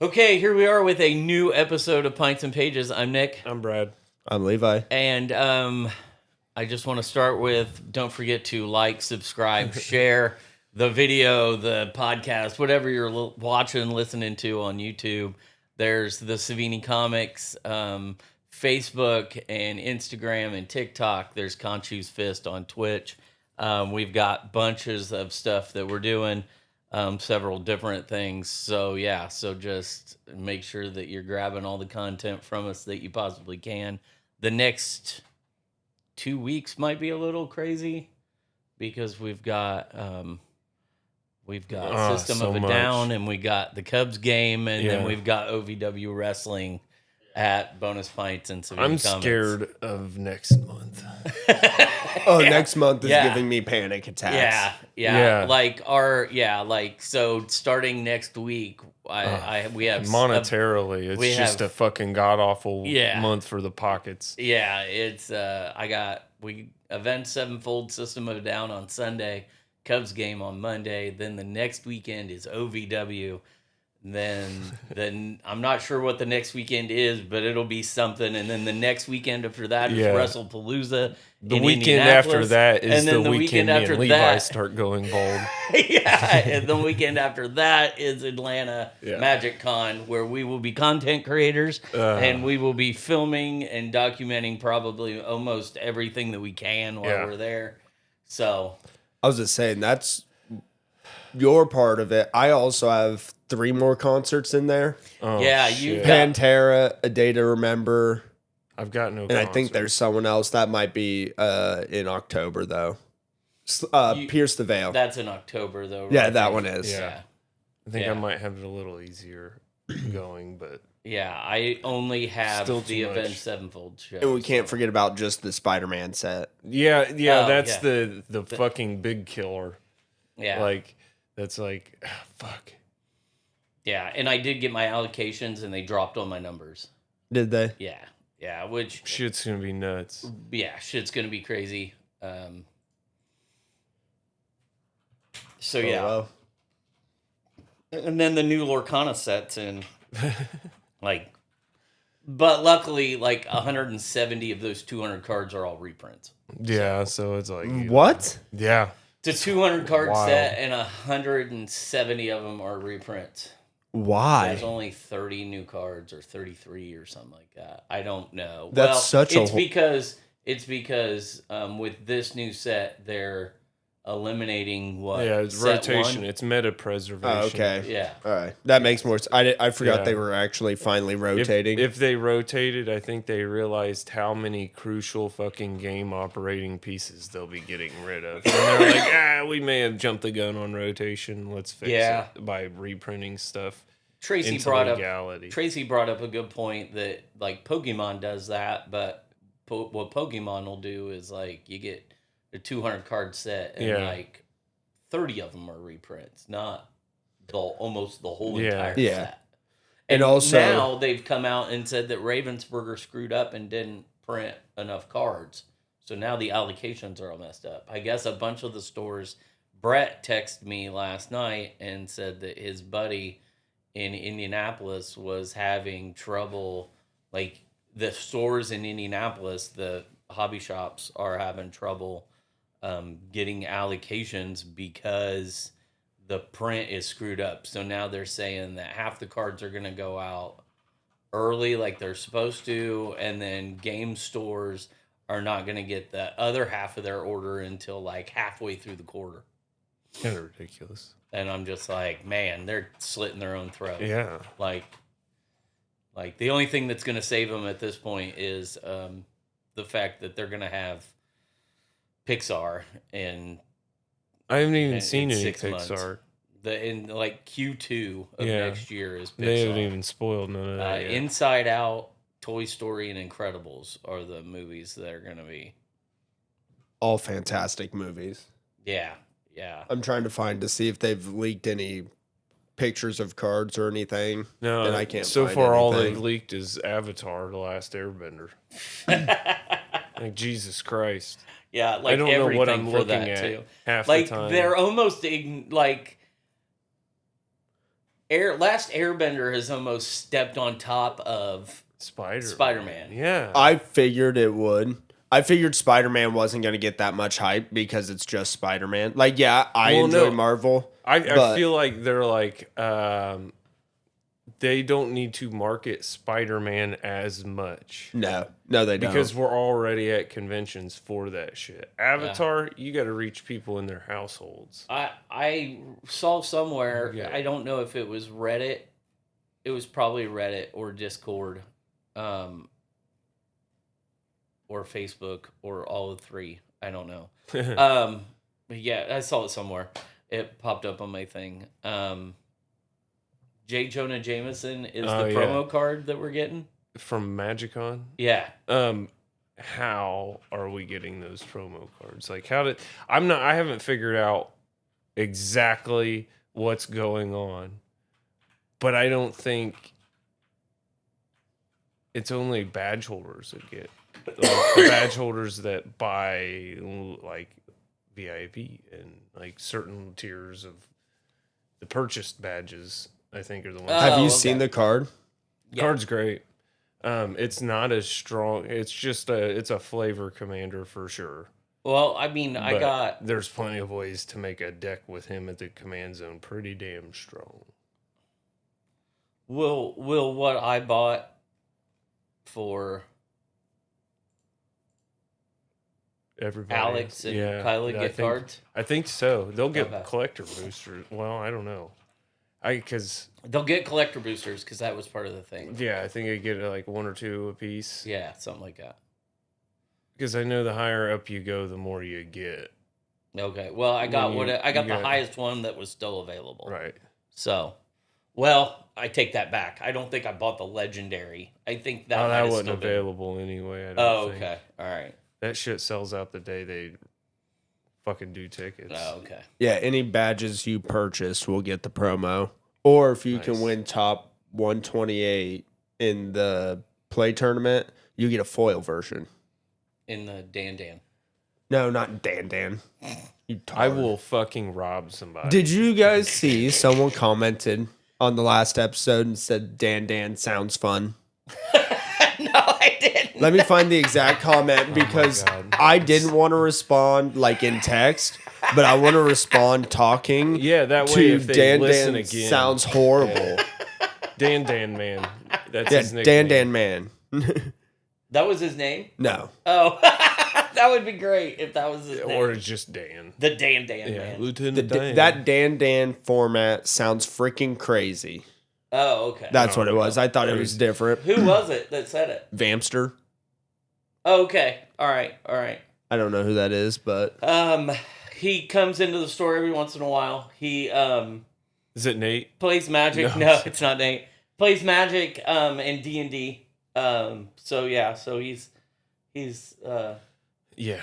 Okay, here we are with a new episode of Pints and Pages. I'm Nick. I'm Brad. I'm Levi. And I just want to start with, don't forget to like, subscribe, share the video, the podcast, whatever you're watching, listening to on YouTube. There's the Savini Comics, Facebook and Instagram and TikTok. There's Conchu's Fist on Twitch. We've got bunches of stuff that we're doing. Several different things. So just make sure that you're grabbing all the content from us that you possibly can. The next 2 weeks might be a little crazy because we've got System so of a much. Down, and we got the Cubs game, and then Yeah. we've got OVW wrestling at Bonus Pints and Savini I'm Comics. scared of next month. Next month is Yeah. giving me panic attacks. Yeah. So starting next week, we have Monetarily, it's we just have- a fucking god awful Yeah. month for the pockets. Yeah, it's we Avenged Sevenfold, System of a Down on Sunday, Cubs game on Monday, then the next weekend is OVW. Then I'm not sure what the next weekend is, but it'll be something. And then the next weekend after that is Yeah. WrestlePalooza. The in weekend after Indianapolis. that is And then the weekend me after and Levi that- start going bald. Yeah, and the weekend after that is Atlanta Yeah. Magic Con, where we will be content creators and we will be filming and documenting probably almost everything that we can while Yeah. we're there. So, I was just saying, that's your part of it. I also have 3 more concerts in there. Oh, yeah, shit. you've got- Pantera, A Day to Remember, I've got no and I think concert. there's someone else that might be in October, though. Pierce the Veil. that's in October, though. Yeah, right? that one is. Yeah. I think yeah. I might have it a little easier going, but Yeah, I only have Still the too much. Avenged Sevenfold show. And we can't so- forget about just the Spider-Man set. yeah, Oh, that's yeah. the fucking big killer. Yeah. Like that's like fuck. Yeah, and I did get my allocations, and they dropped on my numbers. Did they? Yeah, which... Shit's gonna be nuts. Yeah, shit's gonna be crazy. So yeah, Oh, well. and then the new Lorcana sets in, but luckily, 170 of those 200 cards are all reprints. Yeah, so it's like What? Yeah. It's a 200 card Wow. set, and 170 of them are reprints. Why? There's only 30 new cards, or 33, or something like that. I don't know. That's such a it's whole- because with this new set, they're eliminating what? Yeah, it's set rotation. one? It's meta preservation. Oh, okay. Yeah. All right. That makes more sense. I forgot Yeah. they were actually finally If, rotating. if they rotated, I think they realized how many crucial fucking game operating pieces they'll be getting rid of. And they're like, we may have jumped the gun on rotation. Let's fix Yeah. it by reprinting stuff Tracy into brought legality. up a good point that Pokemon does that, but what Pokemon will do is you get a 200 card set and Yeah. 30 of them are reprints, not almost the whole Yeah. entire Yeah. set. And also- now they've come out and said that Ravensburger screwed up and didn't print enough cards. So now the allocations are all messed up. I guess a bunch of the stores, Brett texted me last night and said that his buddy in Indianapolis was having trouble. The stores in Indianapolis, the hobby shops are having trouble getting allocations because the print is screwed up. So now they're saying that half the cards are going to go out early like they're supposed to, and then game stores are not going to get the other half of their order until halfway through the quarter. Kind of ridiculous. And I'm just like, man, they're slitting their own throat. Yeah. The only thing that's going to save them at this point is the fact that they're going to have Pixar in I haven't even in seen any 6 months. Pixar. In Q2 of Yeah. next year is Pixar. They haven't even spoiled none of that yet. Inside Out, Toy Story, and Incredibles are the movies that are going to be. All fantastic movies. Yeah. I'm trying to see if they've leaked any pictures of cards or anything. No, and I can't so find far all anything. they've leaked is Avatar: The Last Airbender. Jesus Christ. Yeah, I don't know what everything I'm for looking that at too. half the time. They're almost Last Airbender has almost stepped on top of Spider-Man. Yeah. I figured it would. I figured Spider-Man wasn't going to get that much hype because it's just Spider-Man. Like, yeah, I enjoy Marvel. I feel like they're like, they don't need to market Spider-Man as much. No, they don't. Because we're already at conventions for that shit. Avatar, you got to reach people in their households. I saw somewhere, I don't know if it was Reddit. It was probably Reddit or Discord. Or Facebook, or all of three. I don't know. But yeah, I saw it somewhere. It popped up on my thing. J. Jonah Jameson is the promo card that we're getting from Magicon. Yeah. How are we getting those promo cards? Like, I haven't figured out exactly what's going on, but I don't think it's only badge holders that get. Like the badge holders that buy like VIP and like certain tiers of the purchased badges, I think are the ones. Have you seen the card? Yeah. Card's great. It's not as strong. It's just it's a flavor commander for sure. Well, I mean, there's plenty of ways to make a deck with him at the command zone pretty damn strong. Will what I bought for everybody, Alex and Kyla get cards? I think so. They'll get collector boosters. Well, I don't know. Because they'll get collector boosters because that was part of the thing. Yeah, I think they get like 1 or 2 a piece. Yeah, something like that. Because I know the higher up you go, the more you get. Okay. Well, I got the highest one that was still available. Right. So, well, I take that back. I don't think I bought the legendary. I think that wasn't available anyway. Okay. All right. That shit sells out the day they fucking do tickets. Oh, okay. Yeah, any badges you purchase will get the promo. Or if you can win top 128 in the play tournament, you get a foil version. In the Dan. No, not Dan. I will fucking rob somebody. Did you guys see someone commented on the last episode and said Dan sounds fun? No, I didn't. Let me find the exact comment because I didn't want to respond like in text, but I want to respond talking. Yeah, that way if they listen again. Sounds horrible. Dan man. That's his nickname. Dan man. That was his name? No. Oh, that would be great if that was his name. Or just Dan. The Dan man. Lieutenant Dan. That Dan format sounds freaking crazy. Oh, okay. That's what it was. I thought it was different. Who was it that said it? Vampster. Oh, okay. All right. I don't know who that is, but he comes into the store every once in a while. He is it Nate? Plays Magic. No, it's not Nate. Plays Magic and D&D. So he's yeah.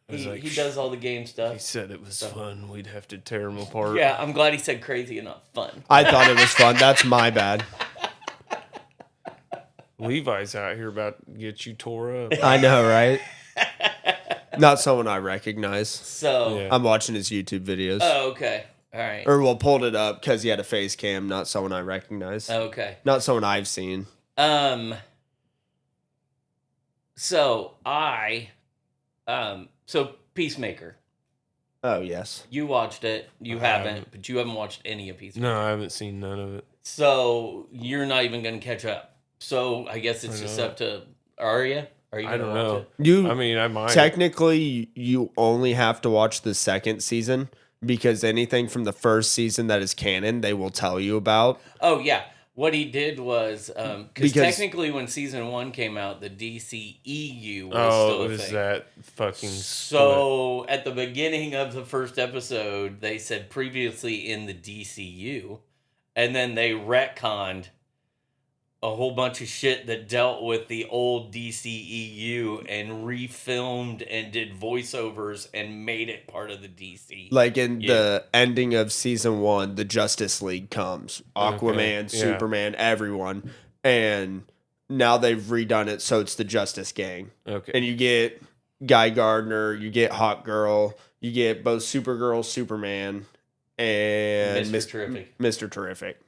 He does all the game stuff. He said it was fun. We'd have to tear him apart. Yeah, I'm glad he said crazy and not fun. I thought it was fun. That's my bad. Levi's out here about to get you tore up. I know, right? Not someone I recognize. So yeah. I'm watching his YouTube videos. Oh, okay. All right. Or pulled it up because he had a face cam. Not someone I recognize. Okay. Not someone I've seen. So Peacemaker. Oh, yes. You watched it. You haven't, but you haven't watched any of Peacemaker. No, I haven't seen none of it. So you're not even going to catch up. So I guess it's just up to... Are you? Are you? I don't know. I might. Technically, you only have to watch the second season because anything from the first season that is canon, they will tell you about. Oh, yeah. What he did was, because technically when season 1 came out, the DCEU was still a thing. Was that fucking So at the beginning of the first episode, they said previously in the DCU, and then they retconned a whole bunch of shit that dealt with the old DCEU and refilmed and did voiceovers and made it part of the DC. Like in the ending of season 1, the Justice League comes. Aquaman, Superman, everyone. And now they've redone it so it's the Justice Gang. Okay. And you get Guy Gardner, you get Hawk Girl, you get both Supergirl, Superman, and Mr. Terrific. Mr. Terrific.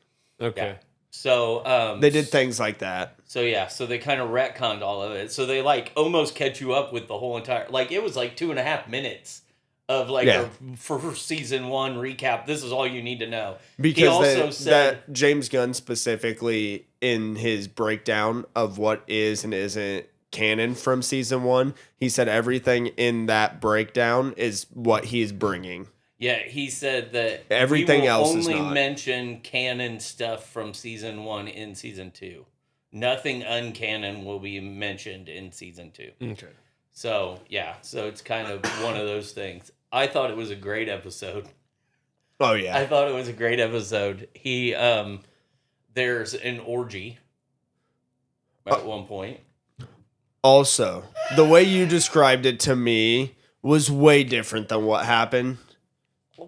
Okay. Yeah. So They did things like that. So yeah, so they kind of retconned all of it. So they like almost catch you up with the whole entire. Like it was like 2.5 minutes of like Yeah. for season 1 recap. This is all you need to know. Because he also said that James Gunn specifically in his breakdown of what is and isn't canon from season 1, he said everything in that breakdown is what he's bringing. Yeah, he said that Everything we will else is only not. mention canon stuff from season 1 in season 2. Nothing uncanon will be mentioned in season 2. Okay. So yeah, so it's kind of one of those things. I thought it was a great episode. Oh yeah. I thought it was a great episode. He there's an orgy at one point. Also, the way you described it to me was way different than what happened.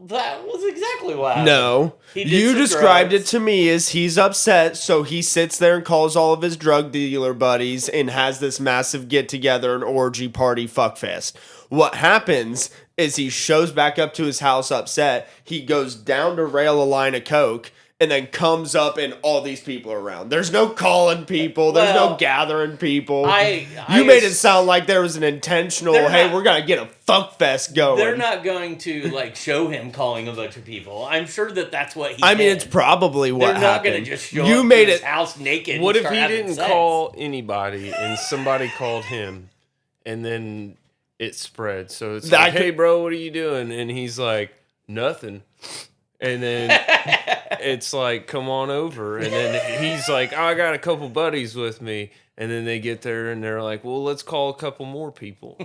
That was exactly what happened. No, He did you some described drugs. it to me as he's upset, so he sits there and calls all of his drug dealer buddies and has this massive get together, an orgy party fuckfest. What happens is he shows back up to his house upset. He goes down to rail a line of coke and then comes up and all these people are around. There's no calling people. There's no Well, gathering people. I You made it sound like there was an intentional, They're hey, not- we're going to get a fuck fest going. They're not going to like show him calling a bunch of people. I'm sure that that's what he. I mean, did. it's probably what They're not happened. going to just show You up made to his it. house naked. What and if start he having didn't sex. call anybody and somebody called him and then it spread? So it's That like, could- hey, bro, what are you doing? And he's like, nothing. And then it's like, come on over. And then he's like, oh, I got a couple buddies with me. And then they get there and they're like, well, let's call a couple more people.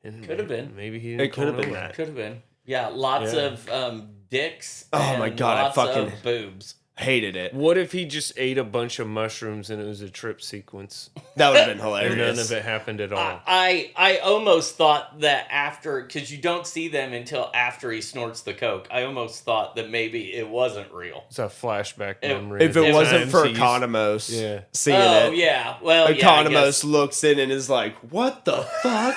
And Could have been. Maybe he didn't It could have call been nobody. that. Could have been. Yeah, lots Yeah. of dicks. Oh my and God, I lots fucking- of boobs. Hated it. What if he just ate a bunch of mushrooms and it was a trip sequence? That would have been And hilarious. none of it happened at all. I almost thought that after, because you don't see them until after he snorts the coke. I almost thought that maybe it wasn't real. It's a flashback If- memory. If of it the wasn't times for he used- Economos Yeah. seeing Oh it, yeah, well yeah, I Economos guess. looks in and is like, what the fuck?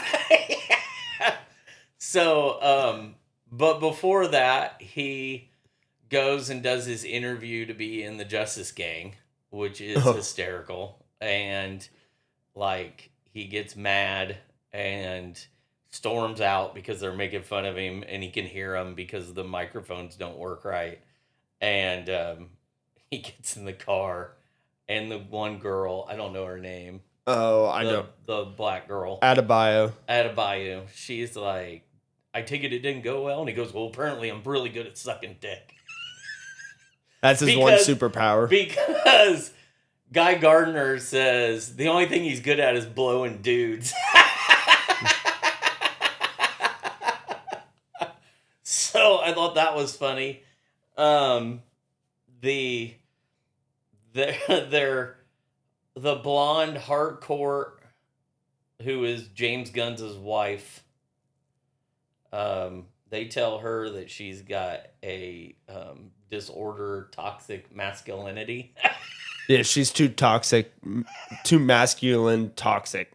So, but before that, he goes and does his interview to be in the Justice Gang, which is hysterical. And like he gets mad and storms out because they're making fun of him, and he can hear them because the microphones don't work right. And he gets in the car, and the one girl, I don't know her name, Oh, I know. the black girl, Adebayo. Adebayo, she's like, I take it didn't go well? And he goes, well, apparently I'm really good at sucking dick. That's his one superpower. Because Guy Gardner says the only thing he's good at is blowing dudes. So I thought that was funny. The blonde hardcore who is James Gunn's wife. They tell her that she's got a disorder, toxic masculinity. Yeah, she's too toxic, too masculine, toxic.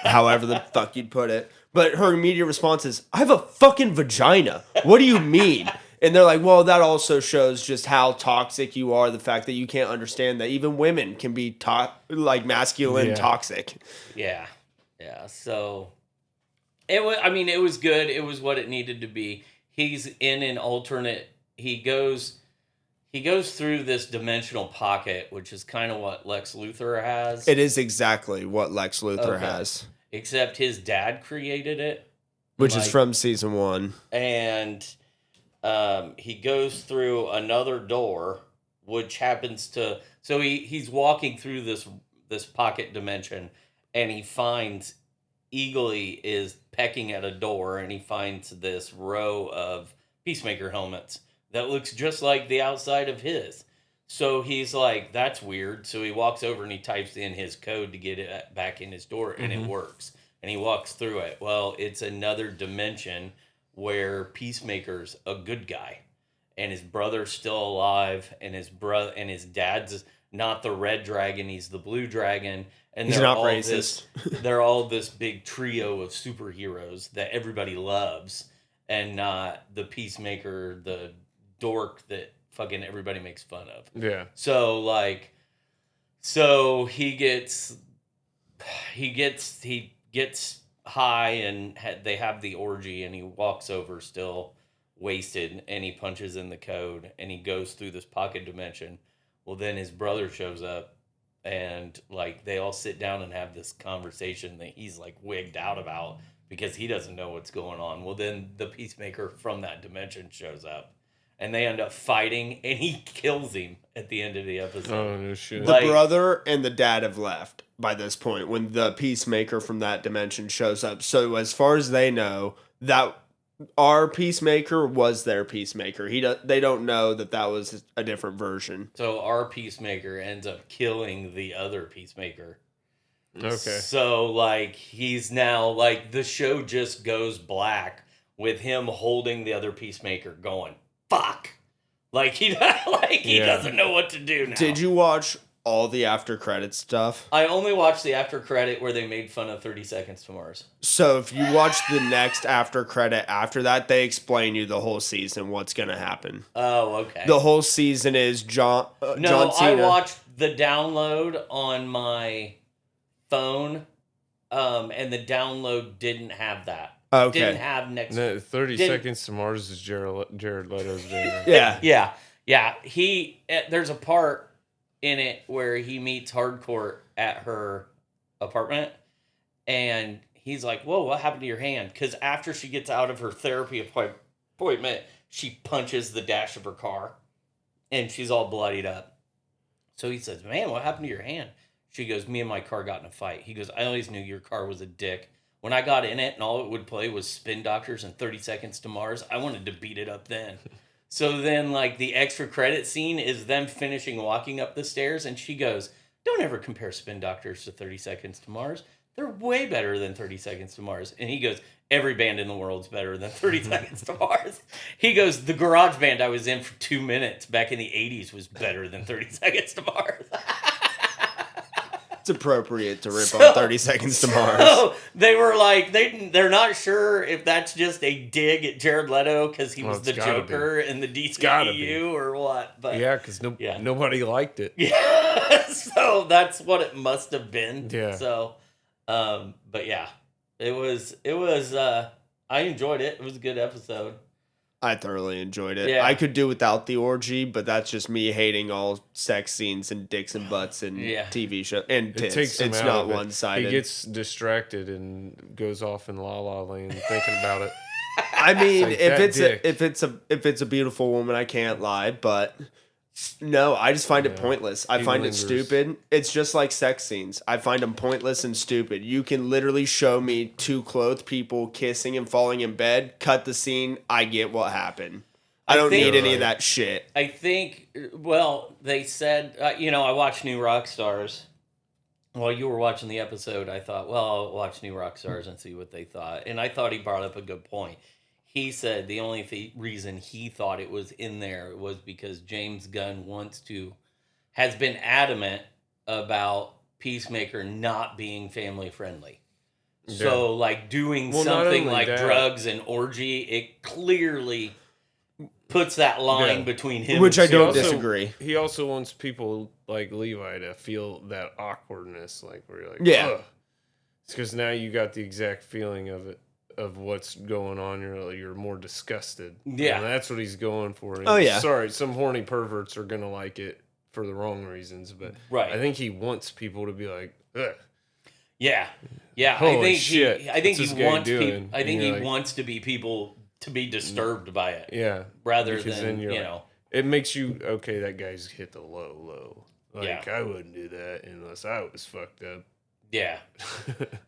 However the fuck you'd put it. But her immediate response is, I have a fucking vagina. What do you mean? And they're like, well, that also shows just how toxic you are. The fact that you can't understand that even women can be like masculine, Yeah. toxic. Yeah. So it was. I mean, it was good. It was what it needed to be. He's in an alternate. He goes through this dimensional pocket, which is kind of what Lex Luthor has. It is exactly what Lex Luthor Okay. has, Except his dad created it. which is Like- from season 1. And he goes through another door, which happens to. So he's walking through this pocket dimension, and he finds Eagly is pecking at a door, and he finds this row of Peacemaker helmets that looks just like the outside of his. So he's like, that's weird. So he walks over and he types in his code to get it back in his door, and it works. And he walks through it. Well, it's another dimension where Peacemaker's a good guy, and his brother's still alive, and his dad's not the red dragon, he's the blue dragon, and He's they're not all racist. they're all this big trio of superheroes that everybody loves, and not the Peacemaker, the dork that fucking everybody makes fun of. Yeah. So he gets high and they have the orgy, and he walks over still wasted, and he punches in the code, and he goes through this pocket dimension. Well, then his brother shows up, and like they all sit down and have this conversation that he's like wigged out about because he doesn't know what's going on. Well, then the Peacemaker from that dimension shows up, and they end up fighting, and he kills him at the end of the episode. Oh, no shit. The brother and the dad have left by this point when the Peacemaker from that dimension shows up. So as far as they know, that our Peacemaker was their Peacemaker. They don't know that was a different version. So our Peacemaker ends up killing the other Peacemaker. Okay. So like he's now like the show just goes black with him holding the other Peacemaker going, fuck. Like he doesn't know what to do now. Did you watch all the after credit stuff? I only watched the after credit where they made fun of 30 Seconds to Mars. So if you watch the next after credit after that, they explain you the whole season, what's going to happen. Oh, okay. The whole season is John Cena. I watched the download on my phone, and the download didn't have that. Okay. Didn't have next. No, 30 Seconds to Mars is Jared Leto's baby. Yeah. Yeah. There's a part in it where he meets Hardcore at her apartment, and he's like, whoa, what happened to your hand? Because after she gets out of her therapy appointment, she punches the dash of her car, and she's all bloodied up. So he says, man, what happened to your hand? She goes, me and my car got in a fight. He goes, I always knew your car was a dick. When I got in it and all it would play was Spin Doctors and 30 Seconds to Mars, I wanted to beat it up then. So then, like, the extra credit scene is them finishing walking up the stairs, and she goes, don't ever compare Spin Doctors to 30 Seconds to Mars. They're way better than 30 Seconds to Mars. And he goes, every band in the world's better than 30 Seconds to Mars. He goes, the garage band I was in for 2 minutes back in the 80s was better than 30 Seconds to Mars. It's appropriate to rip on 30 Seconds to Mars. So they were like, they're not sure if that's just a dig at Jared Leto because he was the Joker in the DCEU or what. But yeah, because nobody liked it. Yeah, so that's what it must have been. Yeah. So, but yeah, it was. I enjoyed it. It was a good episode. I thoroughly enjoyed it. Yeah. I could do without the orgy, but that's just me hating all sex scenes and dicks and butts and TV shows and tits. It takes him it's out not of it. one-sided. He gets distracted and goes off in La La Land thinking about it. I mean, like if it's a beautiful woman, I can't lie, but no, I just find it pointless. I find it stupid. It's just like sex scenes. I find them pointless and stupid. You can literally show me two clothed people kissing and falling in bed, cut the scene, I get what happened. I don't need any of that shit. I think, well, they said, I watched New Rock Stars. While you were watching the episode, I thought, well, I'll watch New Rock Stars and see what they thought. And I thought he brought up a good point. He said the only reason he thought it was in there was because James Gunn has been adamant about Peacemaker not being family friendly. Yeah. So, like, doing something like drugs and orgy, it clearly puts that line between him Which I don't disagree. He also wants people like Levi to feel that awkwardness, like where you're like, ugh. It's because now you got the exact feeling of it. Of what's going on, you're more disgusted. Yeah, and that's what he's going for. And sorry, some horny perverts are gonna like it for the wrong reasons, but I think he wants people to be like, ugh. Yeah. Holy shit! I think he wants people. I think he wants to be people to be disturbed by it. Yeah, rather than it makes you okay. That guy's hit the low. Like I wouldn't do that unless I was fucked up. Yeah,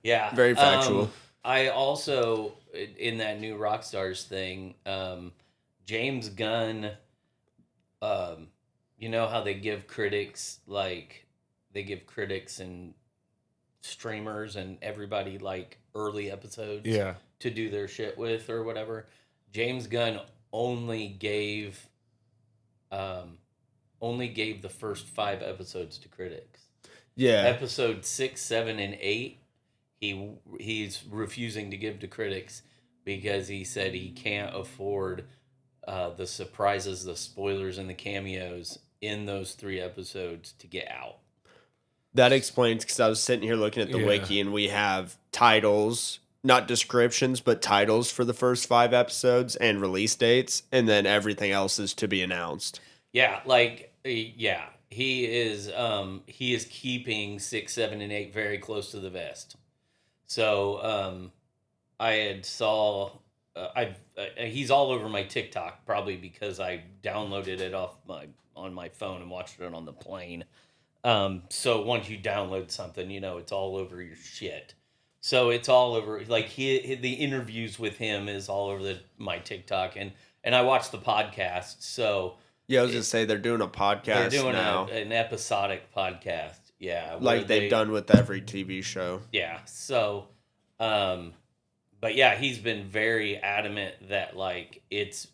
yeah. Very factual. I also, in that new Rockstars thing, James Gunn, you know how they give critics, and streamers and everybody, like, early episodes to do their shit with or whatever? James Gunn only gave the first 5 episodes to critics. Yeah. Episode 6, 7, and 8. He's refusing to give to critics because he said he can't afford the surprises, the spoilers, and the cameos in those 3 episodes to get out. That explains, because I was sitting here looking at the Yeah. wiki, and we have titles, not descriptions, but titles for the first 5 episodes and release dates, and then everything else is to be announced. Yeah, he is keeping 6, 7, and 8 very close to the vest. So I had saw he's all over my TikTok, probably because I downloaded it on my phone and watched it on the plane. So once you download something, it's all over your shit. So it's all over. Like the interviews with him is all over my TikTok, and I watched the podcast. So Yeah, I was going to say they're doing a podcast they're doing now. an episodic podcast. Yeah, Like they've done with every TV show. Yeah. So, but yeah, he's been very adamant that it's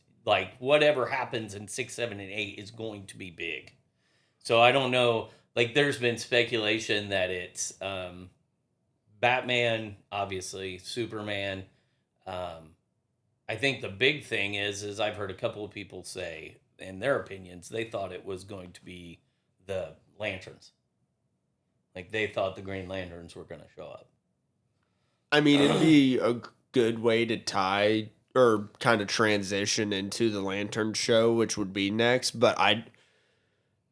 whatever happens in 6, 7, and 8 is going to be big. So I don't know. There's been speculation that it's Batman, obviously, Superman. I think the big thing is I've heard a couple of people say, in their opinions, they thought it was going to be the Lanterns. They thought the Green Lanterns were going to show up. I mean, it'd be a good way to tie or kind of transition into the Lantern show, which would be next. But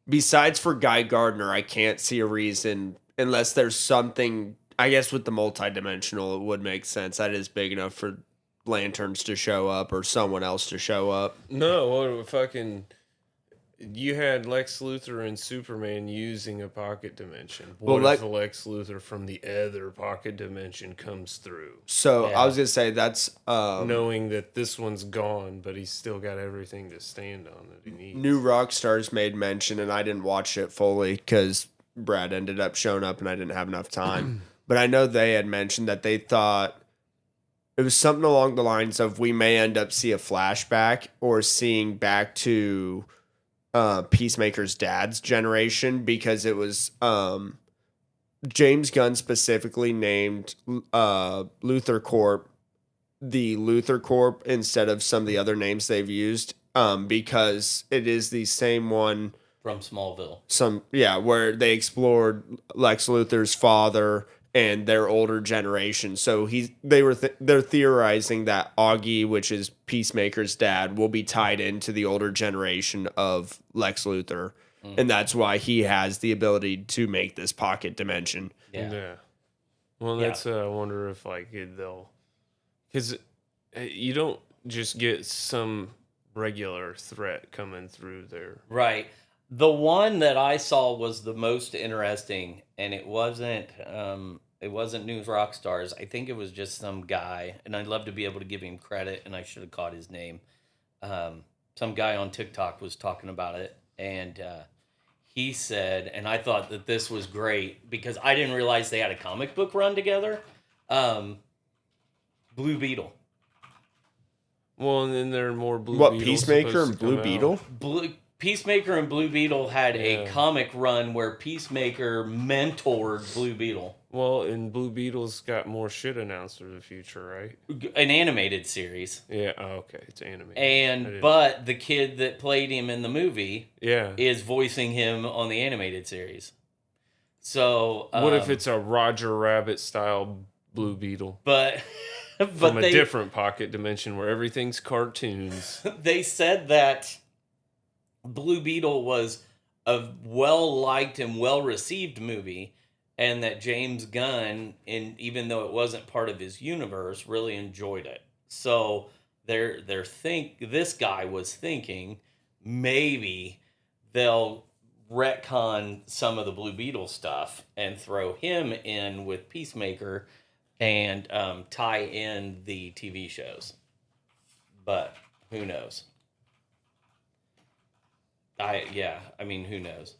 besides for Guy Gardner, I can't see a reason, unless there's something, I guess with the multidimensional, it would make sense. That is big enough for Lanterns to show up or someone else to show up. No, you had Lex Luthor and Superman using a pocket dimension. What if Lex Luthor from the other pocket dimension comes through? So yeah. I was going to say that's... knowing that this one's gone, but he's still got everything to stand on that he needs. New Rockstars made mention, and I didn't watch it fully because Brad ended up showing up and I didn't have enough time. But I know they had mentioned that they thought it was something along the lines of we may end up see a flashback or seeing back to... Peacemaker's dad's generation, because it was James Gunn specifically named Luthor Corp the Luthor Corp instead of some of the other names they've used, because it is the same one from Smallville. Where they explored Lex Luthor's father and their older generation. So they're theorizing that Augie, which is Peacemaker's dad, will be tied into the older generation of Lex Luthor. And that's why he has the ability to make this pocket dimension. Yeah. Well, that's I wonder if they'll, because you don't just get some regular threat coming through there. Right. The one that I saw was the most interesting, and it wasn't News Rockstars. I think it was just some guy, and I'd love to be able to give him credit, and I should have caught his name. Some guy on TikTok was talking about it, and he said, and I thought that this was great because I didn't realize they had a comic book run together. Blue Beetle. Well, and then there are more Blue Beetles. What, Peacemaker and Blue Beetle? Peacemaker and Blue Beetle had a comic run where Peacemaker mentored Blue Beetle. Well, and Blue Beetle's got more shit announced for the future, right? An animated series. Yeah, okay, it's animated. But the kid that played him in the movie is voicing him on the animated series. So what if it's a Roger Rabbit style Blue Beetle? But from a different pocket dimension where everything's cartoons. They said that Blue Beetle was a well-liked and well-received movie, and that James Gunn, even though it wasn't part of his universe, really enjoyed it. So this guy was thinking maybe they'll retcon some of the Blue Beetle stuff and throw him in with Peacemaker and tie in the TV shows. But who knows? Who knows?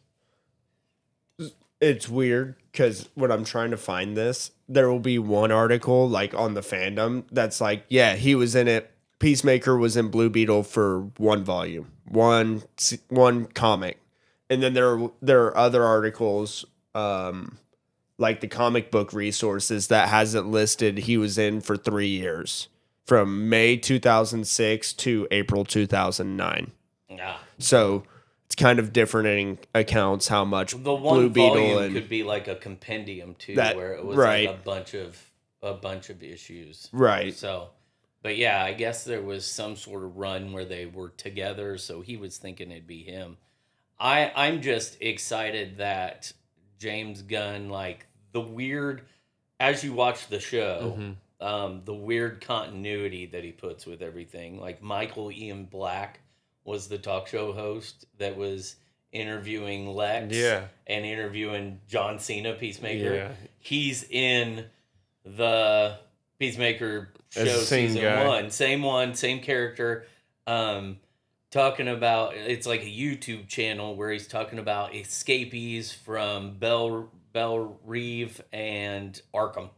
It's weird because when I'm trying to find this, there will be one article on the fandom that's he was in it. Peacemaker was in Blue Beetle for one volume, one comic, and then there are other articles like the comic book resources that hasn't listed he was in for 3 years from May 2006 to April 2009. Yeah. So it's kind of different in accounts how much The one Blue Beetle volume and could be like a compendium too, That- where it was right. like a bunch of issues. right. So, but yeah, I guess there was some sort of run where they were together, so he was thinking it'd be him. I'm just excited that James Gunn, like the weird, as you watch the show, the weird continuity that he puts with everything. Like Michael Ian Black was the talk show host that was interviewing Lex and interviewing John Cena, Peacemaker. Yeah. He's in the Peacemaker As show the same season guy. same character. Talking about, it's like a YouTube channel where he's talking about escapees from Belle Reve and Arkham.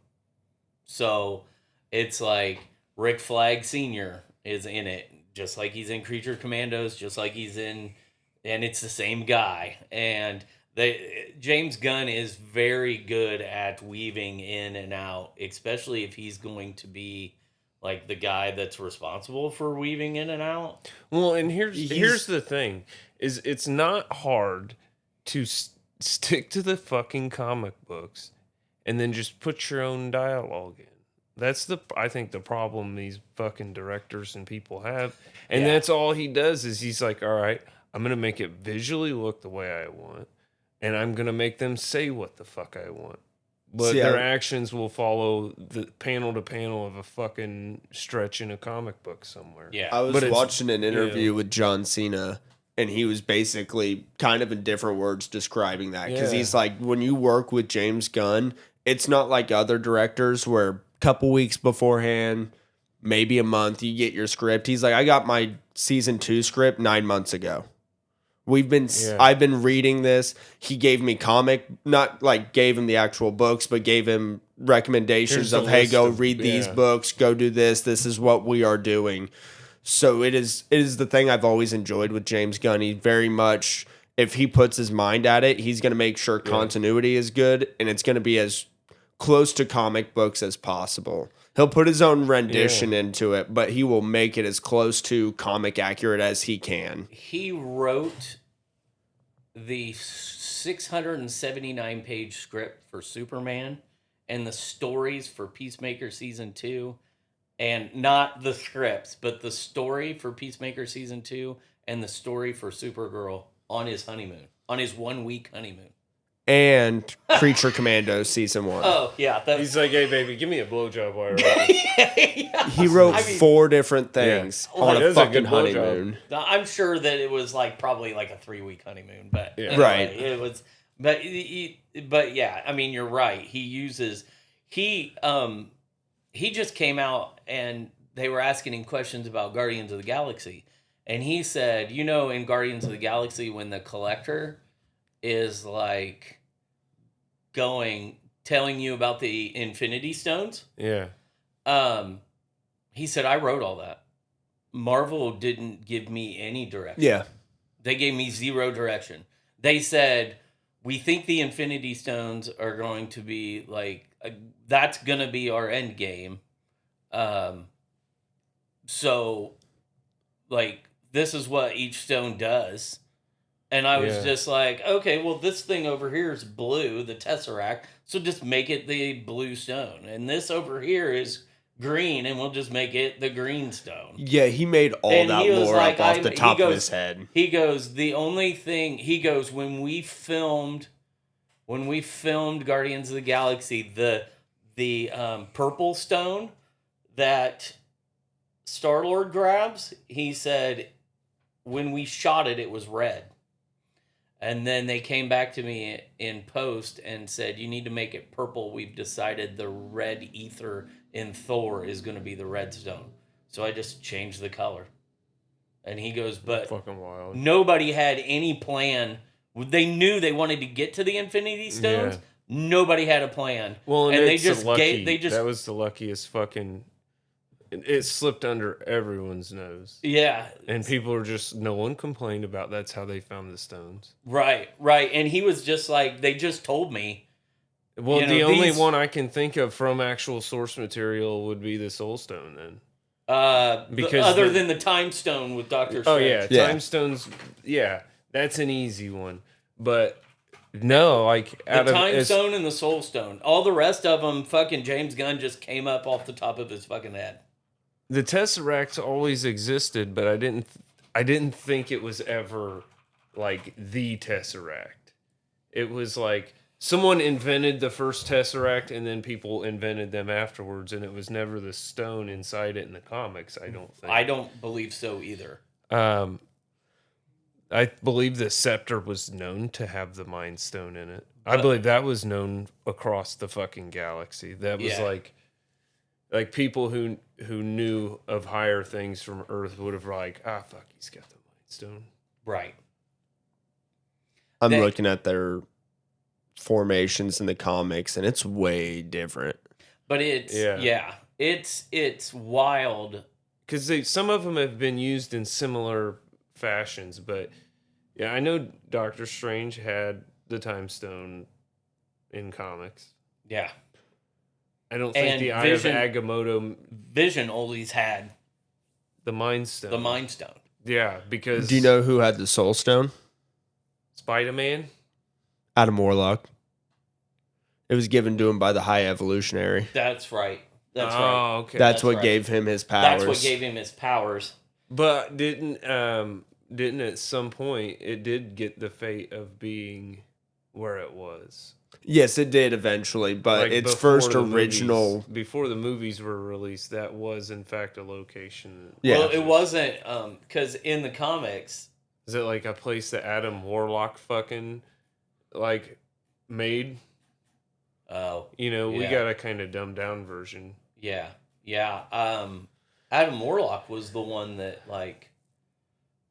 So it's like Rick Flag Sr. is in it, just like he's in Creature Commandos, just like he's in, and it's the same guy. And James Gunn is very good at weaving in and out, especially if he's going to be like the guy that's responsible for weaving in and out. Well, and here's the thing: is it's not hard to stick to the fucking comic books, and then just put your own dialogue in. That's I think the problem these fucking directors and people have, and that's all he does is he's like, all right, I'm gonna make it visually look the way I want, and I'm gonna make them say what the fuck I want. But their actions will follow the panel to panel of a fucking stretch in a comic book somewhere. Yeah. I was watching an interview with John Cena, and he was basically kind of in different words describing that. Because he's like, when you work with James Gunn, it's not like other directors where a couple weeks beforehand, maybe a month, you get your script. He's like, I got my season 2 script 9 months ago. I've been reading this. He gave me not like gave him the actual books, but gave him recommendations of, hey, go read these books, go do this. This is what we are doing. So it is the thing I've always enjoyed with James Gunn. He very much, if he puts his mind at it, he's going to make sure continuity is good, and it's going to be as close to comic books as possible. He'll put his own rendition into it, but he will make it as close to comic accurate as he can. He wrote the 679-page script for Superman and the stories for Peacemaker Season 2. And not the scripts, but the story for Peacemaker Season 2 and the story for Supergirl on his honeymoon. On his 1-week honeymoon. And Creature Commandos Season 1. Oh, yeah. He's like, hey, baby, give me a blowjob while you're writing. He wrote 4 different things on a fucking honeymoon. I'm sure that it was like probably like a 3-week honeymoon, but anyway, right. It was, but yeah, I mean, you're right. He just came out and they were asking him questions about Guardians of the Galaxy, and he said, in Guardians of the Galaxy, when the Collector is like telling you about the Infinity Stones. Yeah. He said, I wrote all that. Marvel didn't give me any direction. Yeah. They gave me 0 direction. They said, we think the Infinity Stones are going to be like, that's going to be our end game. So like, this is what each stone does. And I was just like, okay, well, this thing over here is blue, the Tesseract, so just make it the blue stone. And this over here is green, and we'll just make it the green stone. Yeah, he made all that lore up off the top of his head. He goes, the only thing, when we filmed Guardians of the Galaxy, the purple stone that Star-Lord grabs, he said, when we shot it, it was red. And then they came back to me in post and said, you need to make it purple. We've decided the red ether in Thor is going to be the red stone. So I just changed the color. And he goes, but fucking wild. Nobody had any plan. They knew they wanted to get to the Infinity Stones. Yeah. Nobody had a plan. Well, and they just that was the luckiest fucking. It slipped under everyone's nose. Yeah. And people are just, no one complained about that's how they found the stones. Right. And he was just like, they just told me. Well, the only one I can think of from actual source material would be the Soul Stone then. Because other than the Time Stone with Doctor Strange. Oh yeah, Yeah. Time Stones. Yeah, that's an easy one. But no, like The Time Stone and the Soul Stone. All the rest of them, fucking James Gunn just came up off the top of his fucking head. the Tesseract always existed, but I didn't think it was ever like the Tesseract. It was like someone invented the first Tesseract, and then people invented them afterwards, and it was never the stone inside it in the comics. I don't think. I don't believe so either. I believe the scepter was known to have the Mind Stone in it. I believe that was known across the fucking galaxy. That was like people who knew of higher things from Earth would have like, fuck, he's got the Mind Stone. Right. I'm looking at their formations in the comics, and it's way different. But it's wild. Because some of them have been used in similar fashions, but yeah, I know Doctor Strange had the Time Stone in comics. Yeah. I don't think the Eye of Agamotto... Vision always had the Mind Stone. the Mind Stone. Yeah, because... Do you know who had the Soul Stone? Spider-Man? Adam Warlock. It was given to him by the High Evolutionary. That's right. That's right. Okay. That's what right. gave him his powers. That's what gave him his powers. But didn't at some point it did get the fate of being where it was? Yes, it did eventually, but Like its before first the original... movies, before the movies were released, that was in fact a location. Yeah. Well, it wasn't, because in the comics... Is it like a place that Adam Warlock fucking, like, made? Oh. We yeah. got a kind of dumbed down version. Yeah. Yeah. Adam Warlock was the one that, like,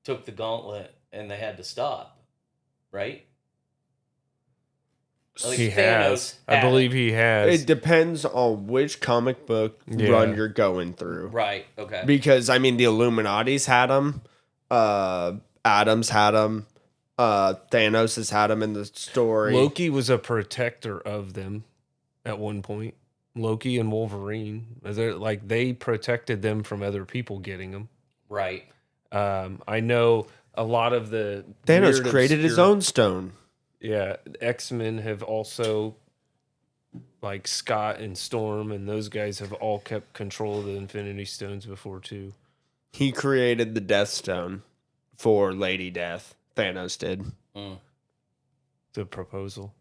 took the gauntlet and they had to stop. Right? Like He Thanos has. I had believe he has. It depends on which comic book run you're going through. Right. Okay. Because, I mean, the Illuminati's had them. Adams had them. Thanos has had them in the story. Loki was a protector of them at one point. Loki and Wolverine, they protected them from other people getting them. Right. I know a lot of the Thanos weird, created his obscure- own stone. Yeah, X-Men have also, like Scott and Storm, and those guys have all kept control of the Infinity Stones before too. He created the Death Stone for Lady Death. Thanos did. The proposal.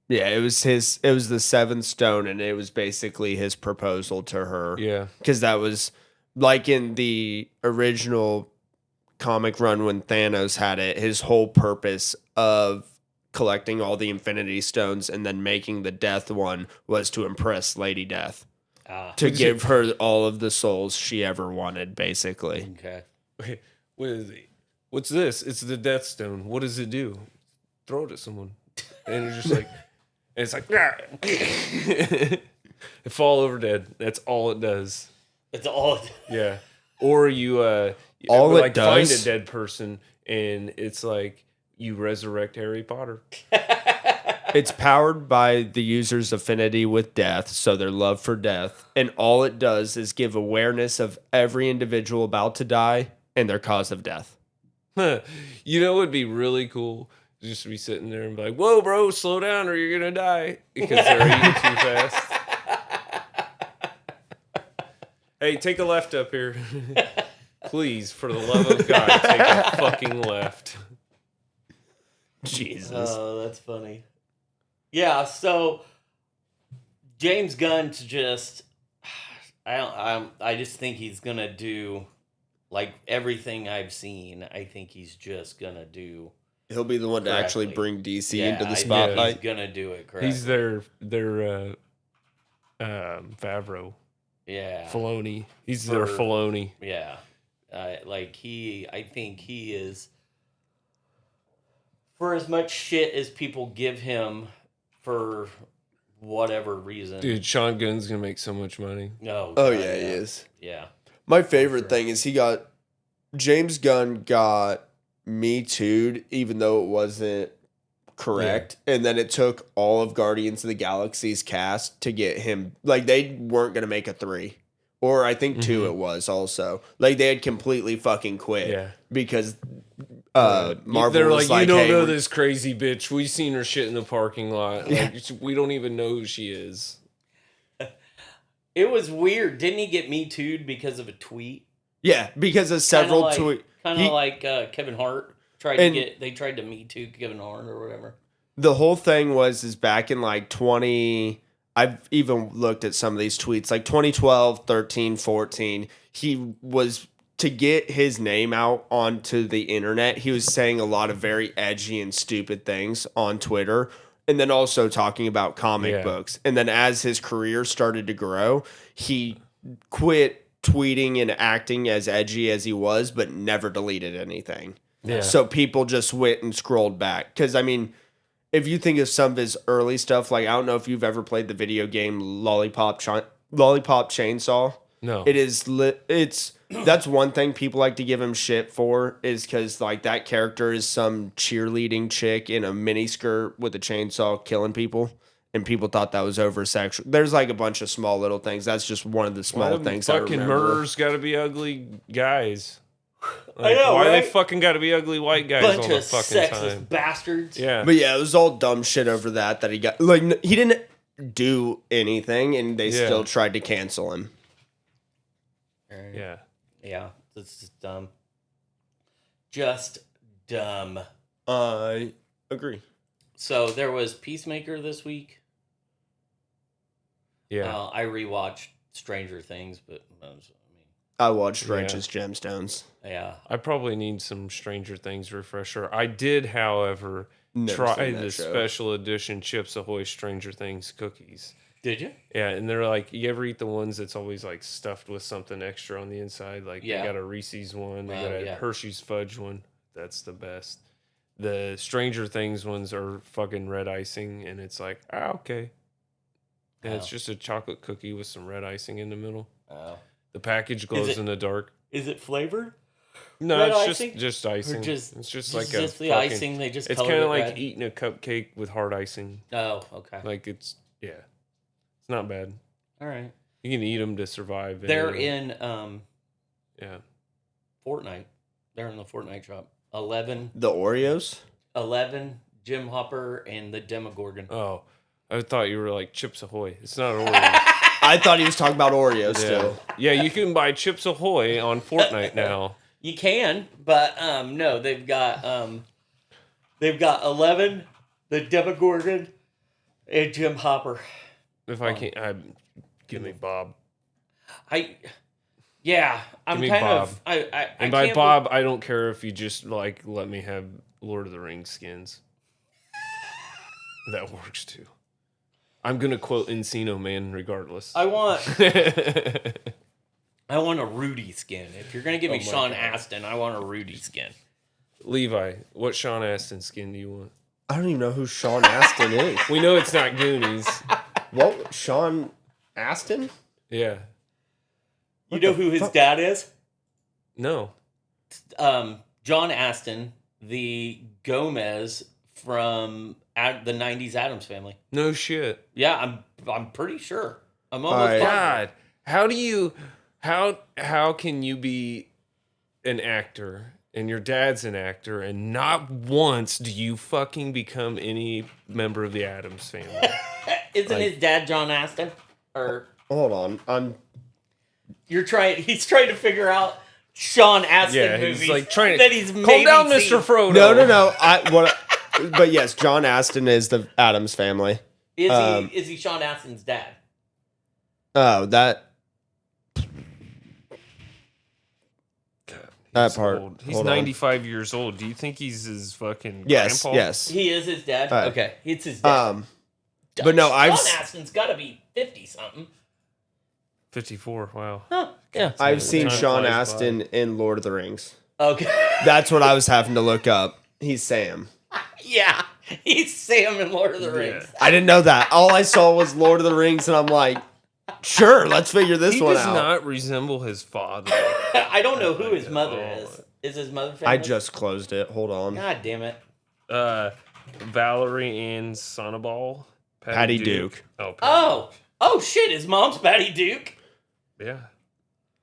Yeah, it was the seventh stone, and it was basically his proposal to her. Yeah. Because that was like in the original comic run when Thanos had it, his whole purpose of collecting all the Infinity Stones and then making the Death one was to impress Lady Death. To give her all of the souls she ever wanted, basically. Okay. Wait, what is it? What's this? It's the Death Stone. What does it do? Throw it at someone. And you're just like, and it's like, they fall over dead. That's all it does. It's all... Yeah. Or you All like it does- find a dead person and it's like you resurrect Harry Potter. It's powered by the user's affinity with death, so their love for death. And all it does is give awareness of every individual about to die and their cause of death. You know what would be really cool? Just to be sitting there and be like, whoa, bro, slow down or you're going to die. Because they're eating too fast. Hey, take a left up here. Please, for the love of God, take a fucking left. Jesus. Oh, that's funny. Yeah, so James Gunn's just... I just think he's going to do... Like everything I've seen, I think he's just gonna do. He'll be the one to actually correctly. bring DC Yeah, into the I think spotlight. he's gonna do it correctly. He's their Favreau. Yeah. Filoni. He's their Filoni. Yeah. I think he is, for as much shit as people give him for whatever reason. Dude, Sean Gunn's gonna make so much money. No. Oh, God, yeah, he is. Yeah. My favorite thing is James Gunn got Me Too'd, even though it wasn't correct. Yeah. And then it took all of Guardians of the Galaxy's cast to get him. Like, they weren't going to make a 3. or I think 2 it was also. Like they had completely fucking quit. Yeah. Because Marvel They're was like, like, you don't hey, know this crazy bitch. We seen her shit in the parking lot. Like, we don't even know who she is. It was weird. Didn't he get Me Too'd because of a tweet? Yeah, because of several tweets. Kind of like Kevin Hart they tried to Me Too Kevin Hart or whatever. The whole thing is back in like 20. I've even looked at some of these tweets, like 2012, 13, 14. He was, to get his name out onto the internet, he was saying a lot of very edgy and stupid things on Twitter. And then also talking about comic books. And then as his career started to grow, he quit tweeting and acting as edgy as he was, but never deleted anything. Yeah. So people just went and scrolled back. Because, I mean, if you think of some of his early stuff, like, I don't know if you've ever played the video game Lollipop Chainsaw. No. It is that's one thing people like to give him shit for, is because like that character is some cheerleading chick in a miniskirt with a chainsaw killing people, and people thought that was over sexual. There's like a bunch of small little things. That's just one of the small things. Fucking murderers got to be ugly guys. I know, why right? they fucking got to be ugly white guys Bunch all the of fucking sexist time? bastards. Yeah. But yeah, it was all dumb shit over that he got. Like, he didn't do anything, and they still tried to cancel him. Yeah. Yeah, this is dumb. Just dumb. I agree. So there was Peacemaker this week. Yeah. I rewatched Stranger Things, but I watched Righteous Gemstones. yeah. I probably need some Stranger Things refresher. I did, however, Never try seen that the show. special edition Chips Ahoy Stranger Things cookies. Did you? Yeah, and they're like, you ever eat the ones that's always like stuffed with something extra on the inside? Like they got a Reese's one, they got a Hershey's fudge one. That's the best. The Stranger Things ones are fucking red icing, and it's like, okay. And it's just a chocolate cookie with some red icing in the middle. Oh. The package glows in the dark. Is it flavored? No, Red it's icing? just icing. It's just like the fucking, icing. They just it's colored kind it of like red? eating a cupcake with hard icing. Oh, okay. Like it's not bad. All right. You can eat them to survive. They're in Fortnite. They're in the Fortnite shop. 11. The Oreos? 11, Jim Hopper, and the Demogorgon. Oh, I thought you were like Chips Ahoy. It's not Oreos. I thought he was talking about Oreos still. Yeah, you can buy Chips Ahoy on Fortnite now. You can, but no, they've got 11, the Demogorgon, and Jim Hopper. If I can't, give me Bob. I'm Give me kind Bob. of. I And by can't Bob, I don't care if you just like let me have Lord of the Rings skins. That works too. I'm gonna quote Encino Man regardless. I want a Rudy skin. If you're gonna give me Sean Astin, I want a Rudy skin. Levi, what Sean Astin skin do you want? I don't even know who Sean Astin is. We know it's not Goonies. What? Sean Astin? Yeah. You know who his dad is? No. John Astin, the Gomez from the '90s Addams Family. No shit. Yeah, I'm pretty sure. I'm almost All right. positive. God, how do you how can you be an actor and your dad's an actor and not once do you fucking become any member of the Addams family? Isn't his dad John Astin? Or Hold on. he's trying to figure out Sean Astin Yeah, movies he's like trying to that he's calm maybe down, seen. Mr. Frodo. No. But yes, John Astin is the Addams family. Is he Sean Astin's dad? Oh, that part. Old. He's Hold on. 95 years old. Do you think he's his fucking Yes, grandpa? yes. He is his dad? All right. Okay, it's his dad. But no, Sean Astin's got to be 50-something. 54. Wow. Huh, yeah. I've seen Time Sean flies Astin in Lord of the Rings. Okay. That's what I was having to look up. He's Sam. Yeah, he's Sam in Lord of the Rings. I didn't know that. All I saw was Lord of the Rings, and I'm like, sure, let's figure this He one does out. not resemble his father. I don't know who his mother is. Is his mother famous? I just closed it. Hold on. God damn it. Valerie Ann Sonnaball. Patty Duke. Oh, Patty. Oh shit, his mom's Patty Duke. Yeah.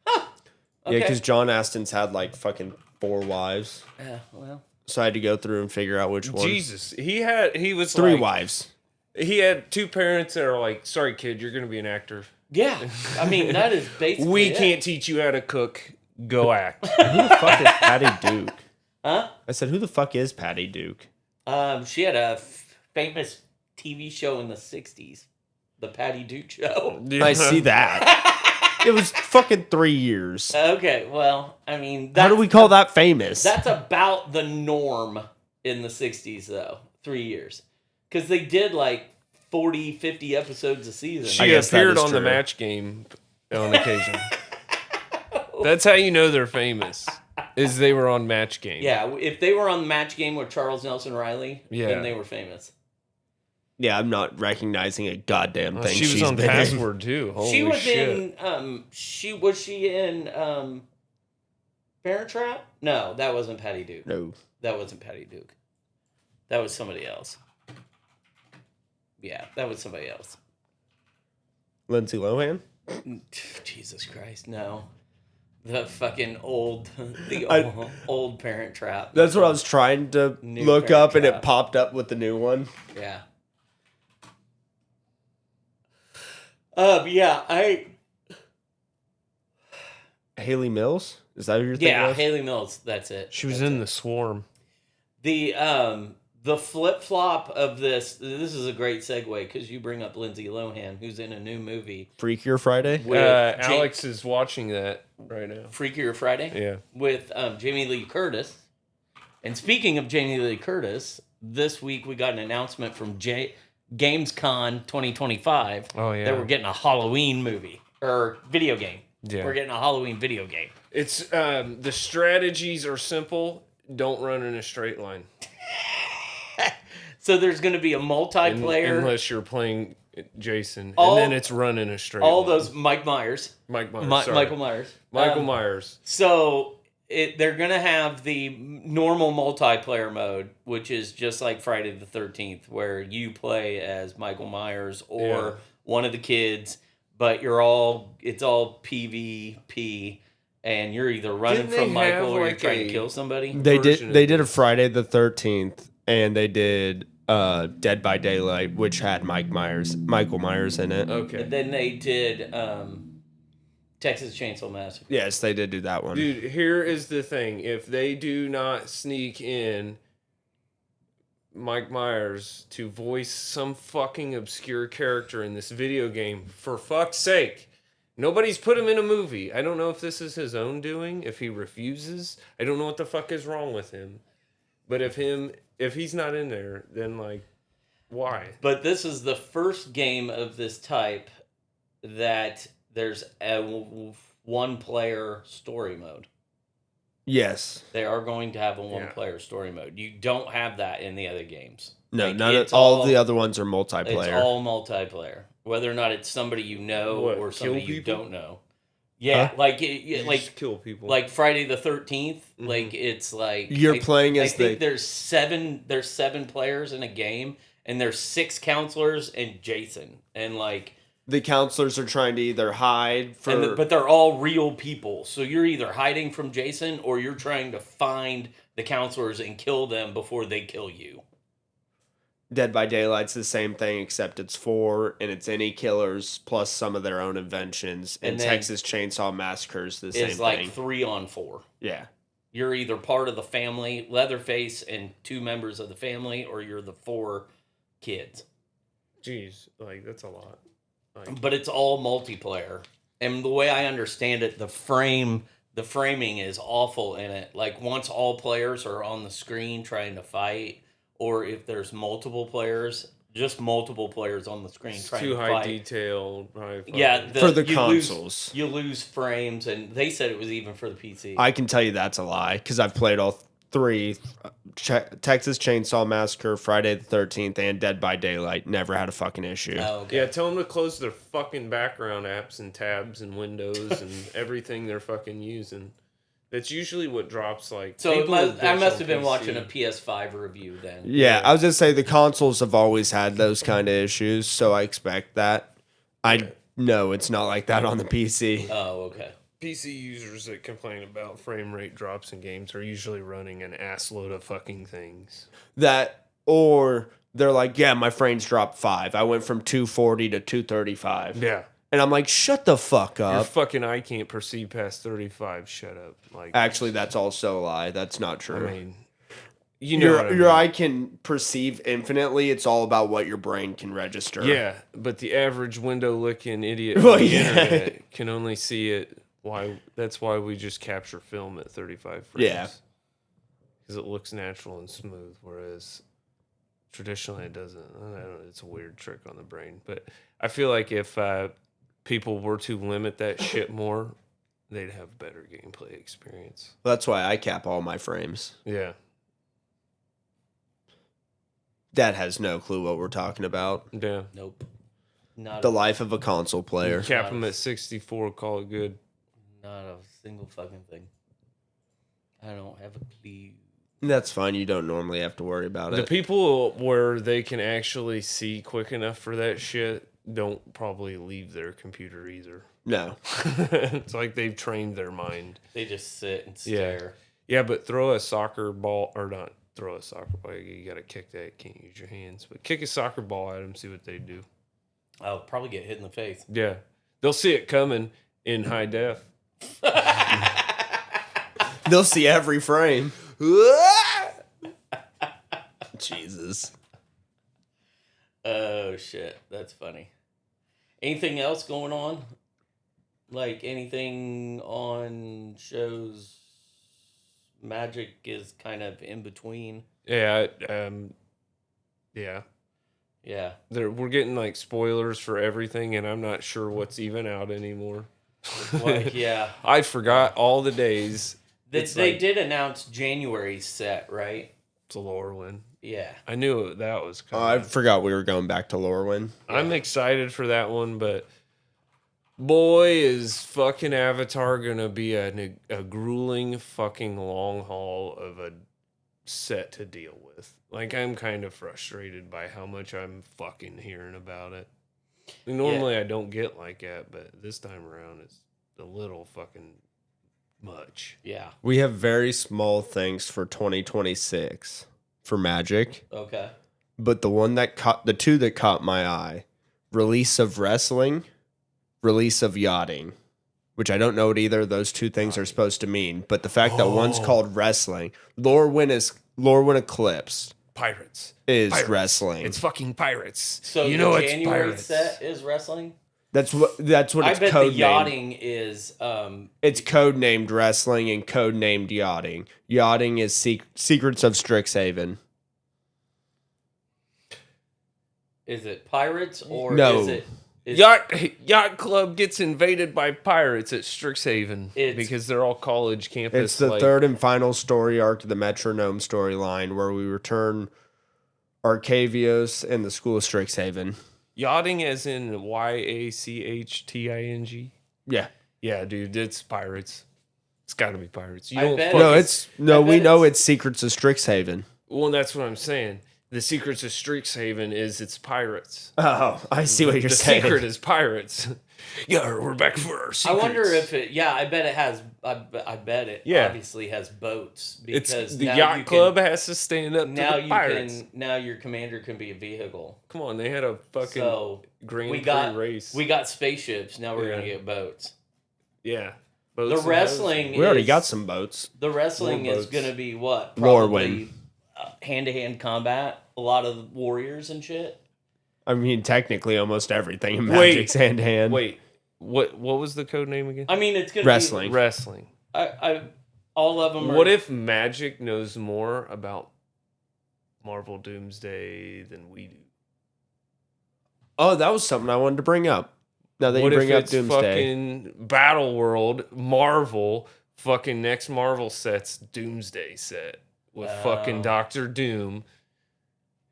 Okay. Yeah, because John Aston's had like fucking 4 wives. Yeah, well. So I had to go through and figure out which one. Jesus, he was 3 like, wives. He had 2 parents that are like, sorry, kid, you're going to be an actor. Yeah. I mean, that is basically We it. can't teach you how to cook. Go act. Who the fuck is Patty Duke? Huh? I said, who the fuck is Patty Duke? She had a famous TV show in the 60s. The Patty Duke Show. I see that. It was fucking 3 years. Okay, well, I mean... How do we call that famous? That's about the norm in the 60s, though. 3 years. Because they did, like, 40, 50 episodes a season. She guess that appeared is on the true. match game on occasion. That's how you know they're famous, is they were on match game. Yeah, if they were on the match game with Charles Nelson Riley, then they were famous. Yeah, I'm not recognizing a goddamn thing. She was she's on been in. Password, too. Holy She was shit. in, was she in, Parent Trap? No, that wasn't Patty Duke. No. That wasn't Patty Duke. That was somebody else. Yeah, that was somebody else. Lindsay Lohan? Jesus Christ, no. The fucking old Parent Trap. That's what I was trying to New look Parent up, and Trap. it popped up with the new one. Yeah. Yeah, Haley Mills? Is that who you're thinking of? Haley Mills, that's it. She was That's in it. The Swarm. The flip-flop of this is a great segue because you bring up Lindsay Lohan, who's in a new movie. Freakier Friday? With Alex is watching that right now. Freakier Friday? Yeah. With Jamie Lee Curtis. And speaking of Jamie Lee Curtis, this week we got an announcement from GamesCon 2025 Oh, yeah. that we're getting a Halloween movie or video game. Yeah. We're getting a Halloween video game. It's the strategies are simple. Don't run in a straight line. So there's going to be a multiplayer. Unless you're playing Jason. All- and then it's run in a straight all line. those Mike Myers. Michael Myers. Michael Myers. So they're going to have the normal multiplayer mode, which is just like Friday the 13th, where you play as Michael Myers or one of the kids, but it's all PvP, and you're either running Didn't from they Michael have, or you're like, trying to a- kill somebody. They version did. They of did a this. Friday the 13th, and they did Dead by Daylight, which had Michael Myers in it. Okay. And then they did Texas Chainsaw Massacre. Yes, they did do that one. Dude, here is the thing. If they do not sneak in Mike Myers to voice some fucking obscure character in this video game, for fuck's sake. Nobody's put him in a movie. I don't know if this is his own doing, if he refuses. I don't know what the fuck is wrong with him. But if he's not in there, then like, why? But this is the first game of this type that there's a one-player story mode. Yes. They are going to have a one-player story mode. You don't have that in the other games. No, Like, none of it's all the other ones are It's multiplayer. all multiplayer. Whether or not it's somebody you know What, or kill somebody you people? don't know. Yeah, Huh? like You just kill people. like Friday the 13th. Mhm. Like it's like You're playing as I think there's seven players in a game, and there's 6 counselors and Jason, and like the counselors are trying to either hide for. but they're all real people. So you're either hiding from Jason or you're trying to find the counselors and kill them before they kill you. Dead by Daylight's the same thing, except it's 4, and it's any killers plus some of their own inventions. And then Texas Chainsaw Massacre's the same It's like thing. 3-on-4. Yeah. You're either part of the family, Leatherface and 2 members of the family, or you're the 4 kids. Jeez, like that's a lot. Like, But it's all multiplayer. And the way I understand it, the framing is awful in it. Like once all players are on the screen trying to fight, or if there's multiple players, just multiple players on the screen it's trying too to high fight. detail. Yeah, For the you consoles. you lose frames, and they said it was even for the PC. I can tell you that's a lie, because I've played all 3. Texas Chainsaw Massacre, Friday the 13th, and Dead by Daylight. Never had a fucking issue. Oh, okay. Yeah, tell them to close their fucking background apps and tabs and windows and everything they're fucking using. That's usually what drops like. So people who I bitch must on have been PC. watching a PS5 review then. Yeah, I was going to say the consoles have always had those kind of issues, so I expect that. I know it's not like that on the PC. Oh, okay. PC users that complain about frame rate drops in games are usually running an ass load of fucking things. That, or they're like, yeah, my frames dropped 5. I went from 240 to 235. Yeah. And I'm like, shut the fuck Your up. fucking eye can't perceive past 35. Shut up. Like, Actually, that's also a lie. That's not true. I mean, you know what I your mean. eye can perceive infinitely. It's all about what your brain can register. Yeah, but the average window licking idiot Well, on the yeah. internet can only see it. That's why we just capture film at 35 frames. Yeah. Because it looks natural and smooth, whereas traditionally it doesn't. I don't know, it's a weird trick on the brain. But I feel like if people were to limit that shit more, they'd have better gameplay experience. That's why I cap all my frames. Yeah. Dad has no clue what we're talking about. Yeah. Nope. Not The a, life of a console player. Cap them at 64, call it good. not a single fucking thing. I don't have a clue. That's fine. You don't normally have to worry about The it. people where they can actually see quick enough for that shit don't probably leave their computer either. No. It's like they've trained their mind. They just sit and stare. Yeah, but throw a soccer ball, or not throw a soccer ball. You got to kick that. You can't use your hands. But kick a soccer ball at them, see what they do. I'll probably get hit in the face. Yeah. They'll see it coming in high def. They'll see every frame. Jesus. Oh, shit. That's funny. Anything else going on? Like anything on shows? Magic is kind of in between. Yeah. Yeah. Yeah. We're getting like spoilers for everything, and I'm not sure what's even out anymore. Like, yeah. I forgot all the days. They did announce January's set, right? It's a Lorwyn. Yeah. I knew that was Oh, coming. I forgot we were going back to Lorwyn. I'm excited for that one, but boy, is fucking Avatar gonna be a grueling fucking long haul of a set to deal with. Like, I'm kind of frustrated by how much I'm fucking hearing about it. Normally I don't get like that, but this time around it's a little fucking much. Yeah. We have very small things for 2026 for Magic, Okay. but the two that caught my eye, release of wrestling, release of yachting, which I don't know what either of those two things are supposed to mean, but the fact that one's called wrestling, Lorwyn Eclipse Pirates. is Pirates. wrestling. It's fucking pirates. So you the know it's January pirates. set is wrestling? That's what I it's bet the code named. yachting is It's code named wrestling and code named yachting. Yachting is Secrets of Strixhaven. is it pirates or No. is it Yacht Club gets invaded by pirates at Strixhaven because they're all college campus. It's the third and final story arc of the Metronome storyline where we return Arcavios and the School of Strixhaven. Yachting as in YACHTING. Yeah. Yeah, dude, it's pirates. It's got to be pirates. You I don't bet fuck- We know it's Secrets of Strixhaven. Well, that's what I'm saying. The Secrets of Strixhaven is it's pirates. Oh, I see what you're The saying. secret is pirates. Yeah, we're back for our I secrets. wonder if it I bet it has I bet it obviously has boats because it's the now yacht you club can, has to stand up to now the you pirates. can now your commander can be a vehicle. Come on, they had a fucking So Grand we Prix got race. we got spaceships, now we're gonna Yeah. get boats. Yeah. The Boats and wrestling We already is- got some boats. The wrestling More is boats. gonna be what? Lorwyn. Hand-to-hand combat. A lot of warriors and shit. I mean, technically, almost everything in Wait. Magic's hand to hand. Wait, what was the code name again? I mean, it's gonna Wrestling. be Wrestling. all of them. What if Magic knows more about Marvel Doomsday than we do? Oh, that was something I wanted to bring up. Now that What you bring if up it's Doomsday. fucking Battle World, Marvel, fucking next Marvel set's Doomsday set with fucking Oh. Doctor Doom,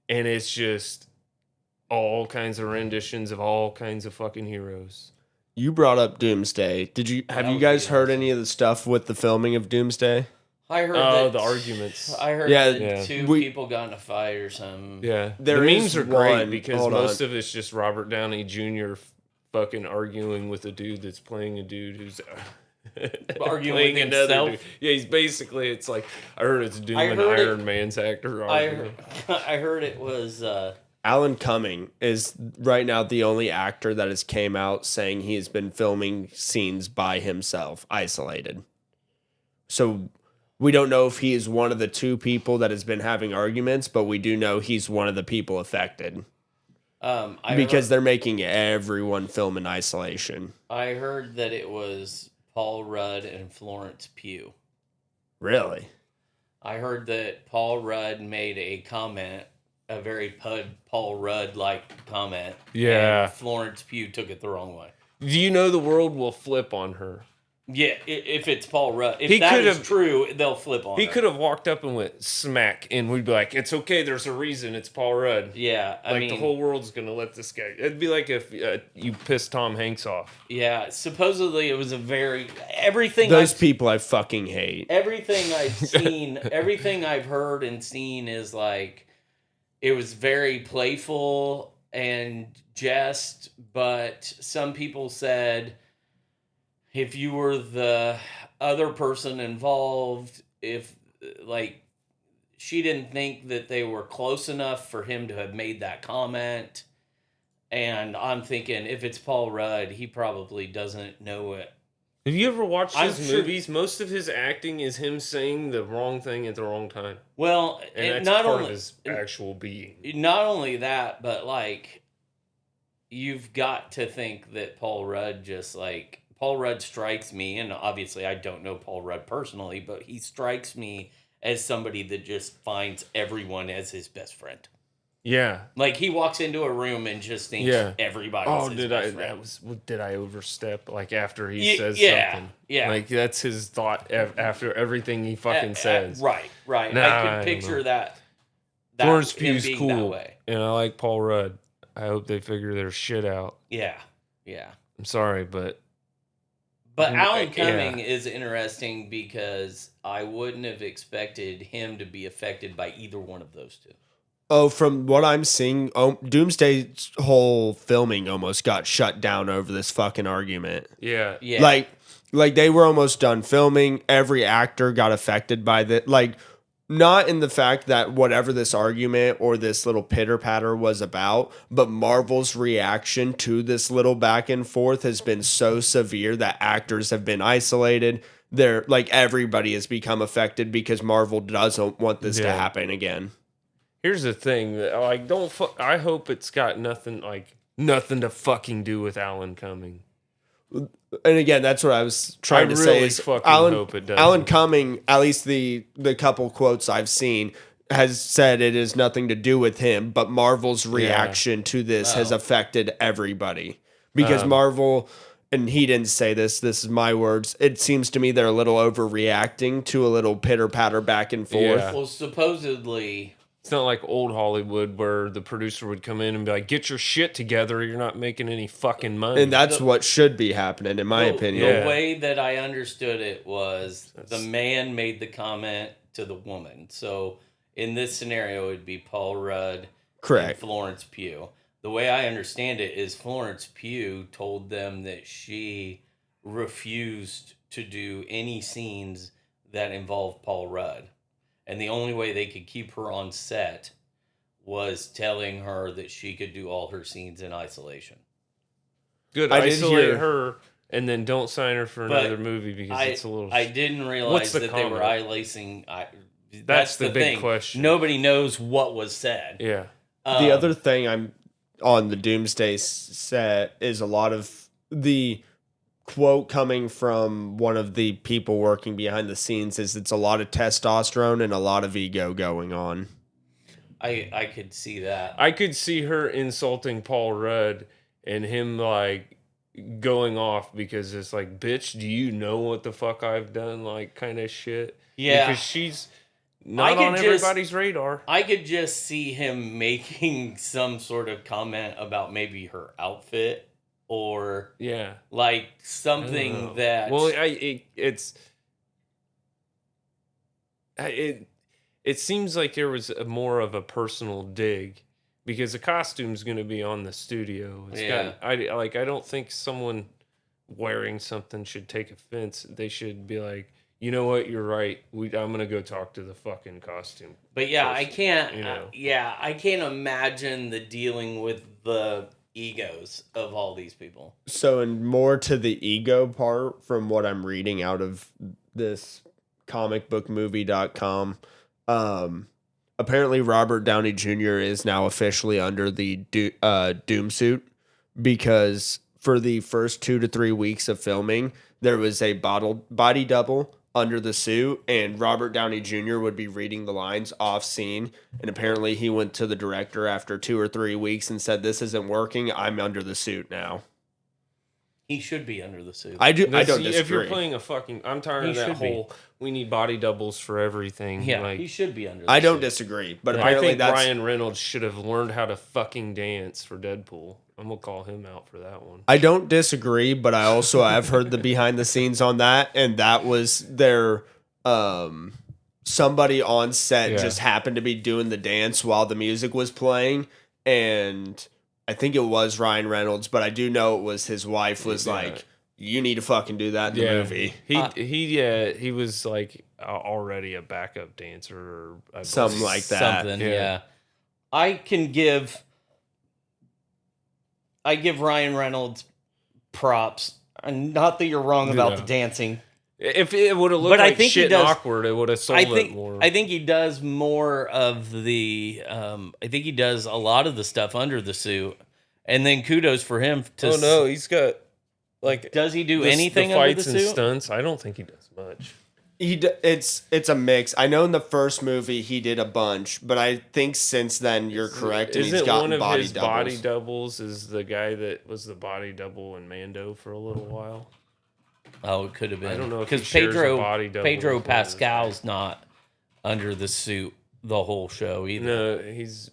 and it's just all kinds of renditions of all kinds of fucking heroes. You brought up Doomsday. Have That you would guys be heard awesome. any of the stuff with the filming of Doomsday? I heard Oh, that the arguments. I heard Yeah, that yeah. two We- people got in a fight or something. Yeah, There the is memes are great one- because hold most on. of it's just Robert Downey Jr. fucking arguing with a dude that's playing a dude who's arguing Playing with another himself. dude. Yeah, he's basically, it's like, I heard it's Doom I and heard it- Iron Man's actor. I heard it was Alan Cumming is right now the only actor that has came out saying he has been filming scenes by himself, isolated. So we don't know if he is one of the two people that has been having arguments, but we do know he's one of the people affected. Because they're making everyone film in isolation. I heard that it was Paul Rudd and Florence Pugh. Really? I heard that Paul Rudd made a comment, a very Paul Rudd-like comment. Yeah. And Florence Pugh took it the wrong way. Do you know the world will flip on her? Yeah, if it's Paul Rudd. If He that could is have- true, they'll flip on He her. could have walked up and went smack, and we'd be like, it's okay, there's a reason, it's Paul Rudd. Yeah, I mean... the whole world's going to let this guy... It'd be like if you pissed Tom Hanks off. Yeah, supposedly it was a very... Everything Those people I fucking hate. Everything I've seen, everything I've heard and seen is like... It was very playful and jest, but some people said... If you were the other person involved, if, like, she didn't think that they were close enough for him to have made that comment. And I'm thinking, if it's Paul Rudd, he probably doesn't know it. Have you ever watched I'm his sure- movies? Most of his acting is him saying the wrong thing at the wrong time. Well, And that's not part only of his actual being. not only that, but, like, you've got to think that Paul Rudd just, like... Paul Rudd strikes me, and obviously I don't know Paul Rudd personally, but he strikes me as somebody that just finds everyone as his best friend. Yeah. Like, he walks into a room and just thinks everybody's his best friend. Did I overstep? Like, after he says yeah, something. yeah. Like, that's his thought after everything he fucking says. Right. Nah, I I could picture don't that Florence him Pugh's being cool. that way. And I like Paul Rudd. I hope they figure their shit out. Yeah. I'm sorry, but... But Alan Yeah. Cumming is interesting because I wouldn't have expected him to be affected by either one of those two. Oh, from what I'm seeing, Doomsday's whole filming almost got shut down over this fucking argument. Yeah. Yeah. Like they were almost done filming. Every actor got affected by that. Like, not in the fact that whatever this argument or this little pitter patter was about, but Marvel's reaction to this little back and forth has been so severe that actors have been isolated. They're like, everybody has become affected because Marvel doesn't want this to Yeah. happen again. Here's the thing. Like, I hope it's got nothing to fucking do with Alan Cumming. And again, that's what I was trying to say. really Is fucking Alan, hope it doesn't. Alan Cumming, at least the couple quotes I've seen, has said it has nothing to do with him, but Marvel's reaction to this has affected everybody. Because Marvel, and he didn't say this is my words, it seems to me they're a little overreacting to a little pitter-patter back and forth. Yeah. Well, supposedly... It's not like old Hollywood where the producer would come in and be like, get your shit together. You're not making any fucking money. And that's what should be happening, in my opinion. Yeah. The way that I understood it was the man made the comment to the woman. So in this scenario, it would be Paul Rudd Correct. and Florence Pugh. The way I understand it is Florence Pugh told them that she refused to do any scenes that involved Paul Rudd. And the only way they could keep her on set was telling her that she could do all her scenes in isolation. Good. I did Isolate hear- her and then don't sign her for But another movie because it's a little... I didn't realize What's the that they were comment? eye-lacing. That's the big thing. question. Nobody knows what was said. Yeah. The other thing I'm on the Doomsday set is a lot of the quote coming from one of the people working behind the scenes is it's a lot of testosterone and a lot of ego going on. I could see that. I could see her insulting Paul Rudd and him like going off because it's like, bitch, do you know what the fuck I've done? Like, kind of shit. Yeah. Because she's I not could on just- everybody's radar. I could just see him making some sort of comment about maybe her outfit or Yeah. like I don't something know. that. Well, it seems like there was more of a personal dig because the costume's going to be on the studio. It's Yeah. I don't think someone wearing something should take offense. They should be like, you know what, you're right. I'm gonna go talk to the fucking costume. But yeah, I person," can't. You know, I can't imagine the dealing with the egos of all these people. So, and more to the ego part from what I'm reading out of this comicbookmovie.com, apparently Robert Downey Jr. is now officially under the Doom suit because for the first 2 to 3 weeks of filming, there was a body double under the suit, and Robert Downey Jr. would be reading the lines off scene. And apparently, he went to the director after 2 or 3 weeks and said, "This isn't working. I'm under the suit now." He should be under the suit. I don't disagree. If you're playing a fucking, I'm tired He of that should be. whole. We need body doubles for everything. Yeah, like, he should be under the I suit. don't disagree, but I apparently think that's Ryan Reynolds should have learned how to fucking dance for Deadpool. I'm gonna call him out for that one. I don't disagree, but I also have heard the behind the scenes on that, and that was their somebody on set just happened to be doing the dance while the music was playing, and I think it was Ryan Reynolds, but I do know it was his wife was like, "You need to fucking do that in the movie." He was like already a backup dancer or Something like that. Something, yeah. I give Ryan Reynolds props. And not that you're wrong about the dancing. If it would have looked But I like think he shit does- and awkward, it would have sold it more. I think he does more of the. I think he does a lot of the stuff under the suit, and then kudos for him. He's got like. Does he do the anything under the fights and suit? stunts? I don't think he does much. It's a mix. I know in the first movie he did a bunch, but I think since then you're correct, and he's Isn't gotten one of body his doubles. body doubles is the guy that was the body double in Mando for a little while? Oh, it could have been. I don't know if he because shares a body double Pedro with one of his Pascal's not under the suit the whole show either. No, he's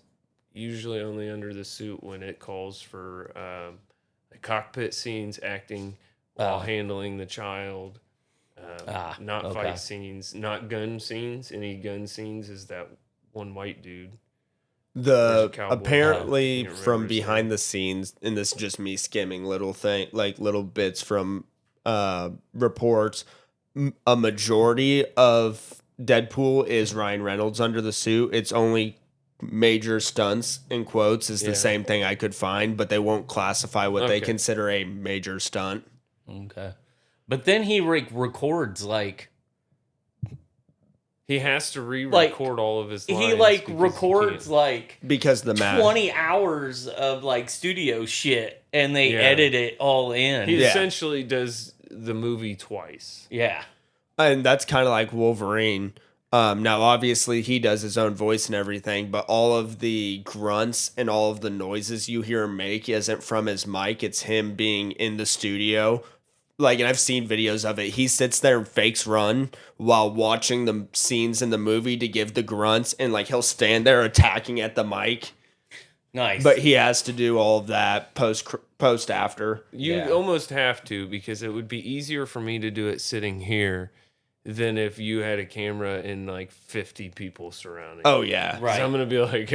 usually only under the suit when it calls for cockpit scenes, acting while handling the child. Not okay. fight scenes, not gun scenes. Any gun scenes is that one white dude. There's a cowboy. Apparently Can't remember from his behind name. the scenes, and this is just me skimming little bits from reports, a majority of Deadpool is Ryan Reynolds under the suit. It's only major stunts in quotes is the same thing I could find, but they won't classify what they consider a major stunt. Okay. But then he records like He has to re-record all of his lines. he like because records he like Because the math. 20 hours of like studio shit and they edit it all in. He essentially does the movie twice. Yeah. And that's kind of like Wolverine. Now, obviously, he does his own voice and everything, but all of the grunts and all of the noises you hear him make isn't from his mic. It's him being in the studio. Like, and I've seen videos of it. He sits there and fakes run while watching the scenes in the movie to give the grunts, and like he'll stand there attacking at the mic. Nice. But he has to do all of that post after. You almost have to, because it would be easier for me to do it sitting here than if you had a camera and like 50 people surrounding. Oh yeah, right. So I'm gonna be like,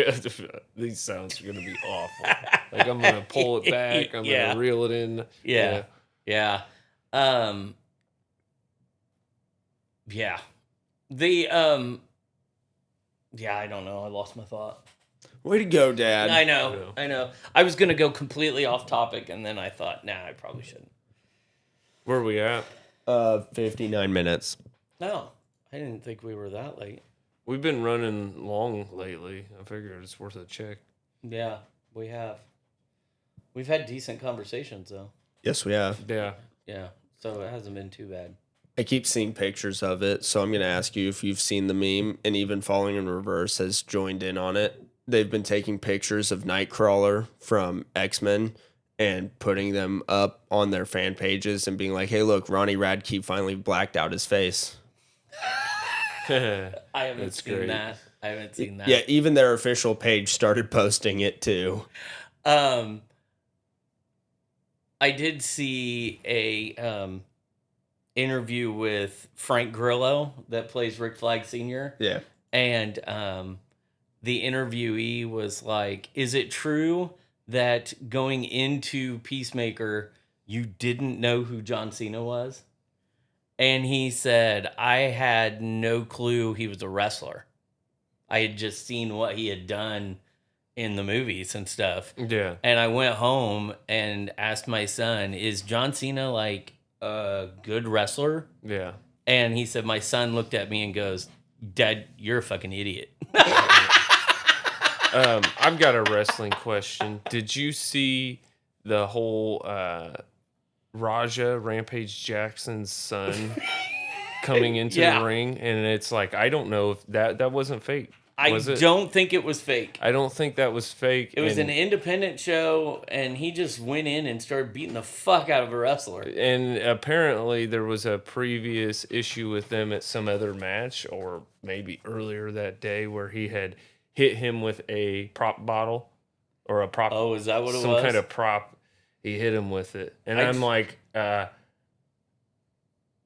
these sounds are gonna be awful. Like I'm gonna pull it back. I'm gonna reel it in. Yeah. The I don't know. I lost my thought. Way to go, Dad. I know. I was gonna go completely off topic, and then I thought, nah, I probably shouldn't. Where are we at? 59 minutes. No, I didn't think we were that late. We've been running long lately. I figured it's worth a check. Yeah, we have. We've had decent conversations, though. Yes, we have. Yeah. Yeah, so it hasn't been too bad. I keep seeing pictures of it, so I'm going to ask you if you've seen the meme, and even Falling in Reverse has joined in on it. They've been taking pictures of Nightcrawler from X-Men and putting them up on their fan pages and being like, hey, look, Ronnie Radke finally blacked out his face. I haven't seen that. Yeah, even their official page started posting it too. I did see a interview with Frank Grillo that plays Rick Flag Sr. Yeah. And the interviewee was like, is it true that going into Peacemaker you didn't know who John Cena was? And he said, I had no clue he was a wrestler. I had just seen what he had done in the movies and stuff. Yeah. And I went home and asked my son, is John Cena like a good wrestler? Yeah. And he said, my son looked at me and goes, Dad, you're a fucking idiot. I've got a wrestling question. Did you see the whole Raja Rampage Jackson's son coming into the ring? And it's like, I don't know if that wasn't fake. I don't think it was fake. I don't think that was fake. It was an independent show, and he just went in and started beating the fuck out of a wrestler. And apparently there was a previous issue with them at some other match, or maybe earlier that day, where he had hit him with a prop bottle or a prop. Oh, is that what it was? Some kind of prop. He hit him with it. And I'm like, I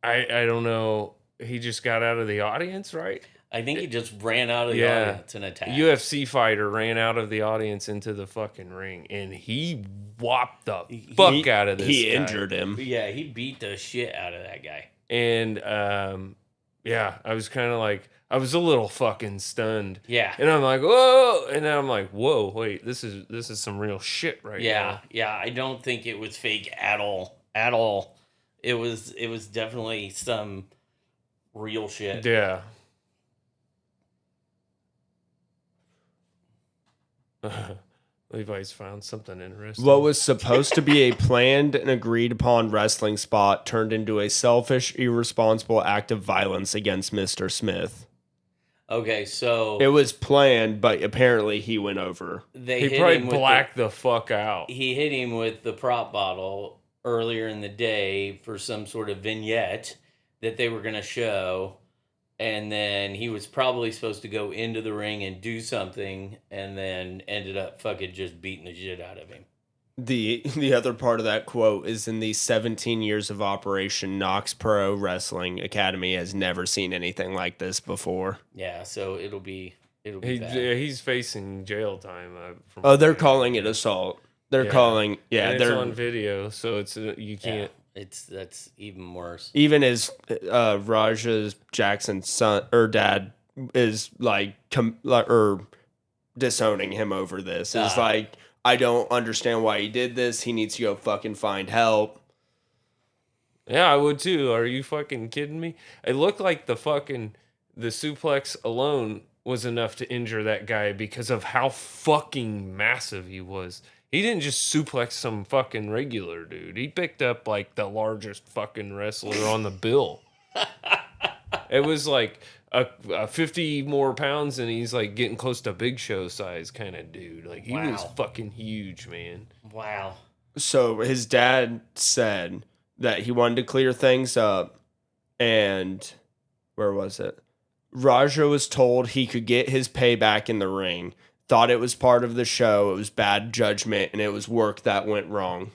don't know. He just got out of the audience, right? I think he just ran out of the audience and attacked. UFC fighter ran out of the audience into the fucking ring, and he whopped the fuck out of this guy. He injured him. Yeah, he beat the shit out of that guy. And, I was kind of like, I was a little fucking stunned. Yeah. And I'm like, whoa. And then I'm like, whoa, wait, this is some real shit right now. Yeah, I don't think it was fake at all. At all. It was definitely some real shit. Yeah. Levi's found something interesting. What was supposed to be a planned and agreed upon wrestling spot turned into a selfish, irresponsible act of violence against Mr. Smith. Okay, so It was planned, but apparently he went over. He probably blacked the fuck out. He hit him with the prop bottle earlier in the day for some sort of vignette that they were going to show. And then he was probably supposed to go into the ring and do something, and then ended up fucking just beating the shit out of him. The other part of that quote is, in the 17 years of operation, Knox Pro Wrestling Academy has never seen anything like this before. Yeah, so it'll be bad. He's facing jail time. They're calling it assault. They're calling, and it's on video, so it's you can't. That's even worse. Even as Raja Jackson's son or dad is like disowning him over this. It's like, I don't understand why he did this. He needs to go fucking find help. Yeah, I would too. Are you fucking kidding me? It looked like the suplex alone was enough to injure that guy because of how fucking massive he was. He didn't just suplex some fucking regular dude. He picked up like the largest fucking wrestler on the bill. It was like a 50 more pounds, and he's like getting close to Big Show size kind of dude. Like, he was fucking huge, man. Wow. So his dad said that he wanted to clear things up, and where was it? Raja was told he could get his payback in the ring. Thought it was part of the show. It was bad judgment, and it was work that went wrong.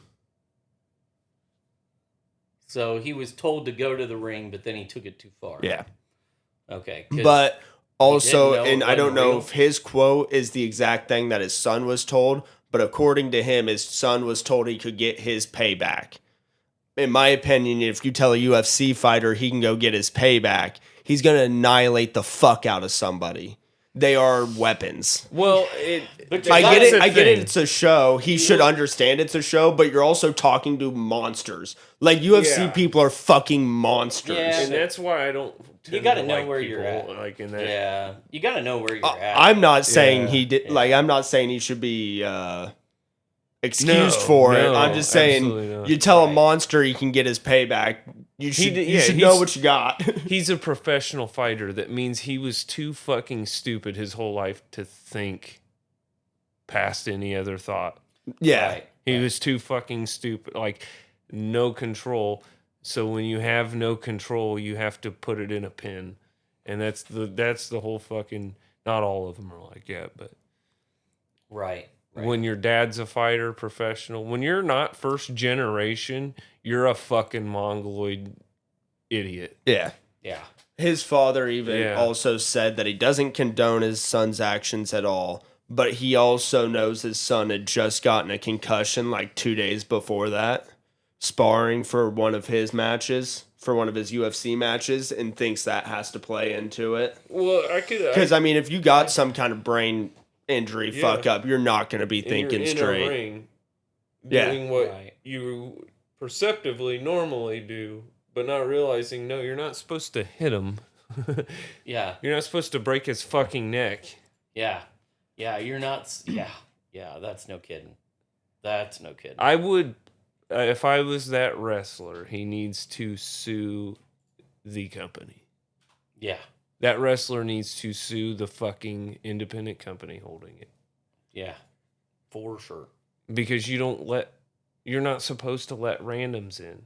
So he was told to go to the ring, but then he took it too far. Yeah. Okay. But also, and I don't know real. if his quote is the exact thing that his son was told, but according to him, his son was told he could get his payback. In my opinion, if you tell a UFC fighter he can go get his payback, he's going to annihilate the fuck out of somebody. They are weapons. Well, I get it. I get it. It's a show. He should understand it's a show, but you're also talking to monsters. Like, UFC people are fucking monsters. Yeah, and that's why I don't. You got to know where you're at. Like in that. Yeah, you got to know where you're at. I'm not saying he did. Yeah. Like, I'm not saying he should be excused for it. I'm just saying you tell a monster he can get his payback. You should know what you got. He's a professional fighter. That means he was too fucking stupid his whole life to think past any other thought. Yeah. He was too fucking stupid. Like, no control. So when you have no control, you have to put it in a pin. And that's the whole fucking, not all of them are like that, but right. When your dad's a fighter, professional, when you're not first generation, you're a fucking mongoloid idiot. Yeah. Yeah. His father even also said that he doesn't condone his son's actions at all, but he also knows his son had just gotten a concussion like 2 days before that. sparring for one of his matches, for one of his UFC matches, and thinks that has to play into it. Well, I could Because, I mean, if you got some kind of brain injury fuck up, you're not going to be thinking in straight. a ring, Yeah. doing what Right. you perceptively normally do, but not realizing, no, you're not supposed to hit him. Yeah. You're not supposed to break his fucking neck. Yeah. Yeah, you're not. Yeah. Yeah, that's no kidding. That's no kidding. I would, if I was that wrestler, he needs to sue the company. Yeah. That wrestler needs to sue the fucking independent company holding it. Yeah. For sure. Because you're not supposed to let randoms in.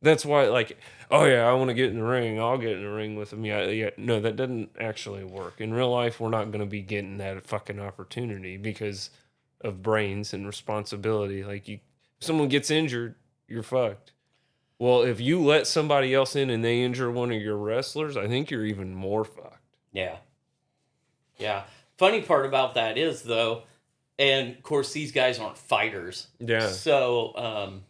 That's why, like, oh yeah, I want to get in the ring. I'll get in the ring with them. Yeah. No, that doesn't actually work. In real life, we're not going to be getting that fucking opportunity because of brains and responsibility. Like, if someone gets injured, you're fucked. Well, if you let somebody else in and they injure one of your wrestlers, I think you're even more fucked. Yeah. Yeah. Funny part about that is, though, and of course, these guys aren't fighters. Yeah. So,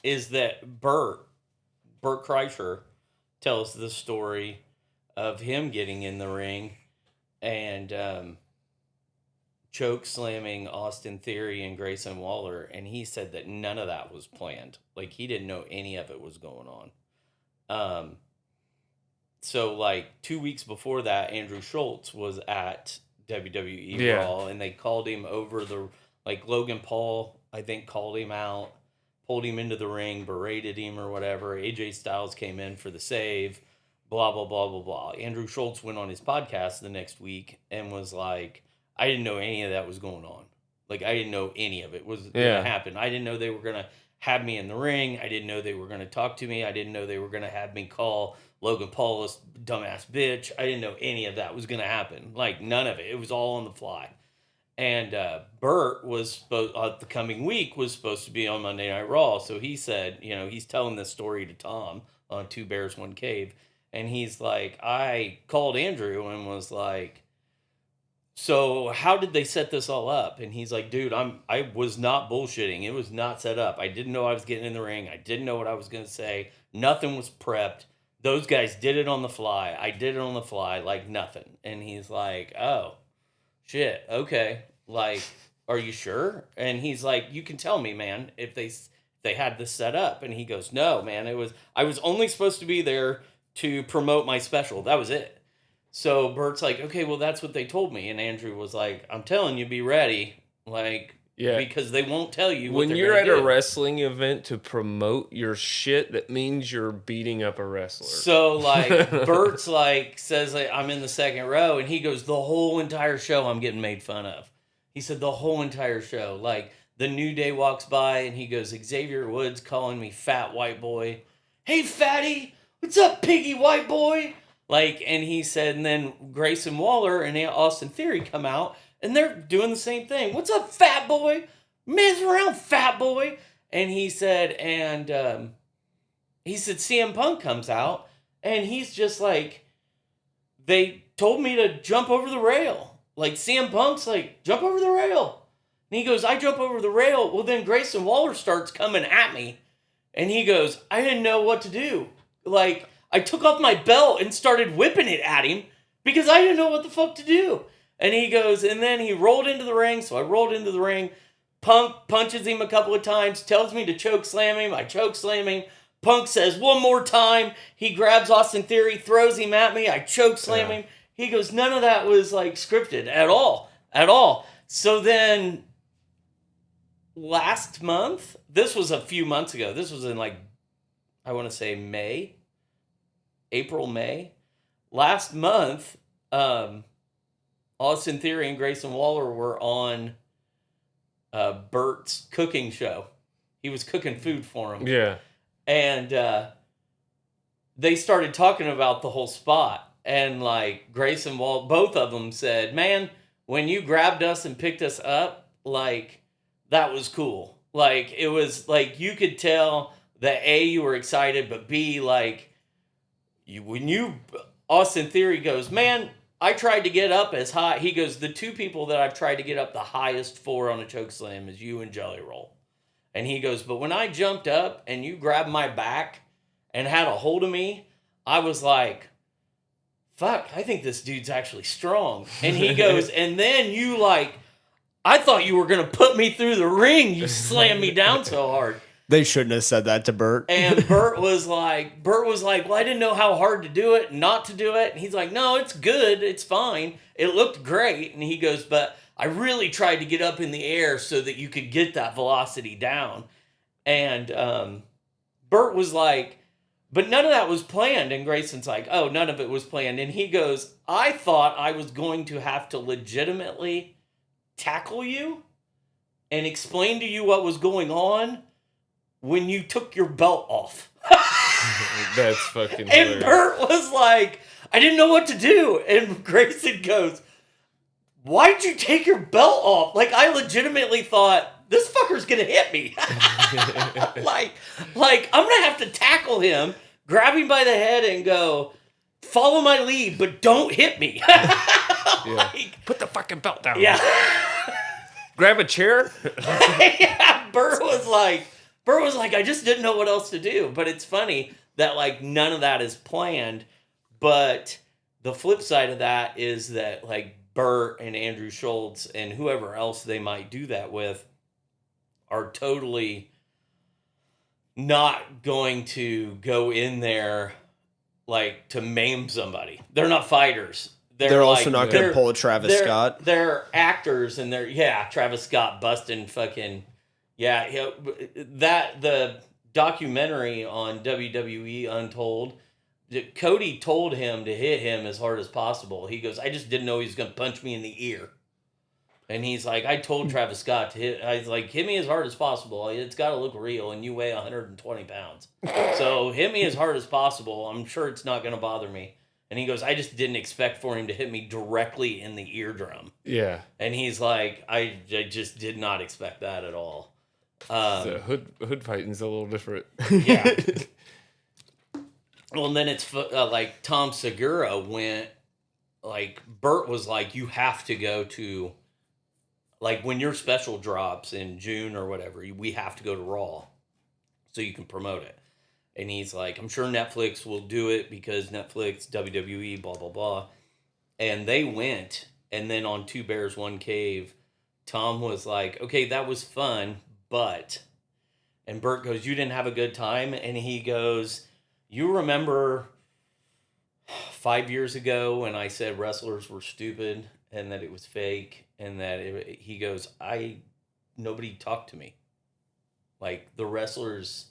is that Bert Kreischer tells the story of him getting in the ring and choke slamming Austin Theory and Grayson Waller, and he said that none of that was planned. Like, he didn't know any of it was going on. So, like, 2 weeks before that, Andrew Schultz was at WWE Raw, and they called him over like, Logan Paul, I think, called him out, pulled him into the ring, berated him or whatever. AJ Styles came in for the save, blah, blah, blah, blah, blah. Andrew Schultz went on his podcast the next week and was like, I didn't know any of that was going on. Like, I didn't know any of it was going to happen. I didn't know they were going to have me in the ring. I didn't know they were going to talk to me. I didn't know they were going to have me call Logan Paul a dumbass bitch. I didn't know any of that was going to happen. Like, none of it. It was all on the fly. And Bert was the coming week was supposed to be on Monday Night Raw. So he said, he's telling this story to Tom on Two Bears, One Cave. And he's like, I called Andrew and was like, so how did they set this all up? And he's like, dude, I was not bullshitting. It was not set up. I didn't know I was getting in the ring. I didn't know what I was going to say. Nothing was prepped. Those guys did it on the fly. I did it on the fly, like nothing. And he's like, oh, shit, okay. Like, are you sure? And he's like, you can tell me, man, if they had this set up. And he goes, no, man, I was only supposed to be there to promote my special. That was it. So Bert's like, okay, well, that's what they told me. And Andrew was like, I'm telling you, be ready. Like, because they won't tell you when you're at a wrestling event to promote your shit, that means you're beating up a wrestler. So, like, Bert's like, says, like, I'm in the second row. And he goes, the whole entire show I'm getting made fun of. He said, the whole entire show. Like, the New Day walks by and he goes, Xavier Woods calling me fat white boy. Hey, fatty, what's up, piggy white boy? Like, and he said, and then Grayson Waller and Austin Theory come out, and they're doing the same thing. What's up, fat boy? Mess around, fat boy. And he said, CM Punk comes out, and he's just like, they told me to jump over the rail. Like, CM Punk's like, jump over the rail. And he goes, I jump over the rail. Well, then Grayson Waller starts coming at me. And he goes, I didn't know what to do. Like, I took off my belt and started whipping it at him because I didn't know what the fuck to do. And he goes, and then he rolled into the ring. So I rolled into the ring. Punk punches him a couple of times, tells me to choke slam him. I choke slam him. Punk says, one more time. He grabs Austin Theory, throws him at me. I choke slam him. He goes, none of that was like scripted at all. At all. So then last month, this was a few months ago. This was in like, I want to say May. April, May. Last month, Austin Theory and Grayson Waller were on Bert's cooking show. He was cooking food for him. Yeah. And they started talking about the whole spot. And like Grayson Waller, both of them said, man, when you grabbed us and picked us up, like, that was cool. Like, it was like you could tell that A, you were excited, but B, like, Austin Theory goes, man, I tried to get up as high. He goes, the two people that I've tried to get up the highest for on a choke slam is you and Jelly Roll. And he goes, but when I jumped up and you grabbed my back and had a hold of me, I was like, fuck, I think this dude's actually strong. And he goes, and then you like, I thought you were going to put me through the ring. You slammed me down so hard. They shouldn't have said that to Bert. And Bert was like, well, I didn't know how hard to do it, not to do it. And he's like, no, it's good. It's fine. It looked great. And he goes, but I really tried to get up in the air so that you could get that velocity down. And Bert was like, but none of that was planned. And Grayson's like, oh, none of it was planned. And he goes, I thought I was going to have to legitimately tackle you and explain to you what was going on when you took your belt off. That's fucking And hilarious. Bert was like, I didn't know what to do. And Grayson goes, why'd you take your belt off? Like, I legitimately thought, this fucker's gonna hit me. like, I'm gonna have to tackle him, grab him by the head and go, follow my lead, but don't hit me. Like, put the fucking belt down. yeah. Grab a chair. Yeah, Bert was like, I just didn't know what else to do. But it's funny that like none of that is planned. But the flip side of that is that like Bert and Andrew Schultz and whoever else they might do that with are totally not going to go in there like to maim somebody. They're not fighters. They're also not going to pull a Travis Scott. They're actors, and Travis Scott busting fucking that the documentary on WWE Untold. Cody told him to hit him as hard as possible. He goes, I just didn't know he was going to punch me in the ear. And he's like, I told Travis Scott to hit. I was like, hit me as hard as possible. It's got to look real, and you weigh 120 pounds. So hit me as hard as possible. I'm sure it's not going to bother me. And he goes, I just didn't expect for him to hit me directly in the eardrum. Yeah. And he's like, I just did not expect that at all. The hood fighting's a little different. Yeah. Well, and then it's like Tom Segura went, like, Bert was like, you have to go to, like, when your special drops in June or whatever, we have to go to Raw so you can promote it. And he's like, I'm sure Netflix will do it because Netflix, WWE, blah, blah, blah. And they went. And then on Two Bears, One Cave, Tom was like, okay, that was fun, but... And Bert goes, you didn't have a good time? And he goes, you remember 5 years ago when I said wrestlers were stupid and that it was fake? And that he goes, nobody talked to me. Like, the wrestlers...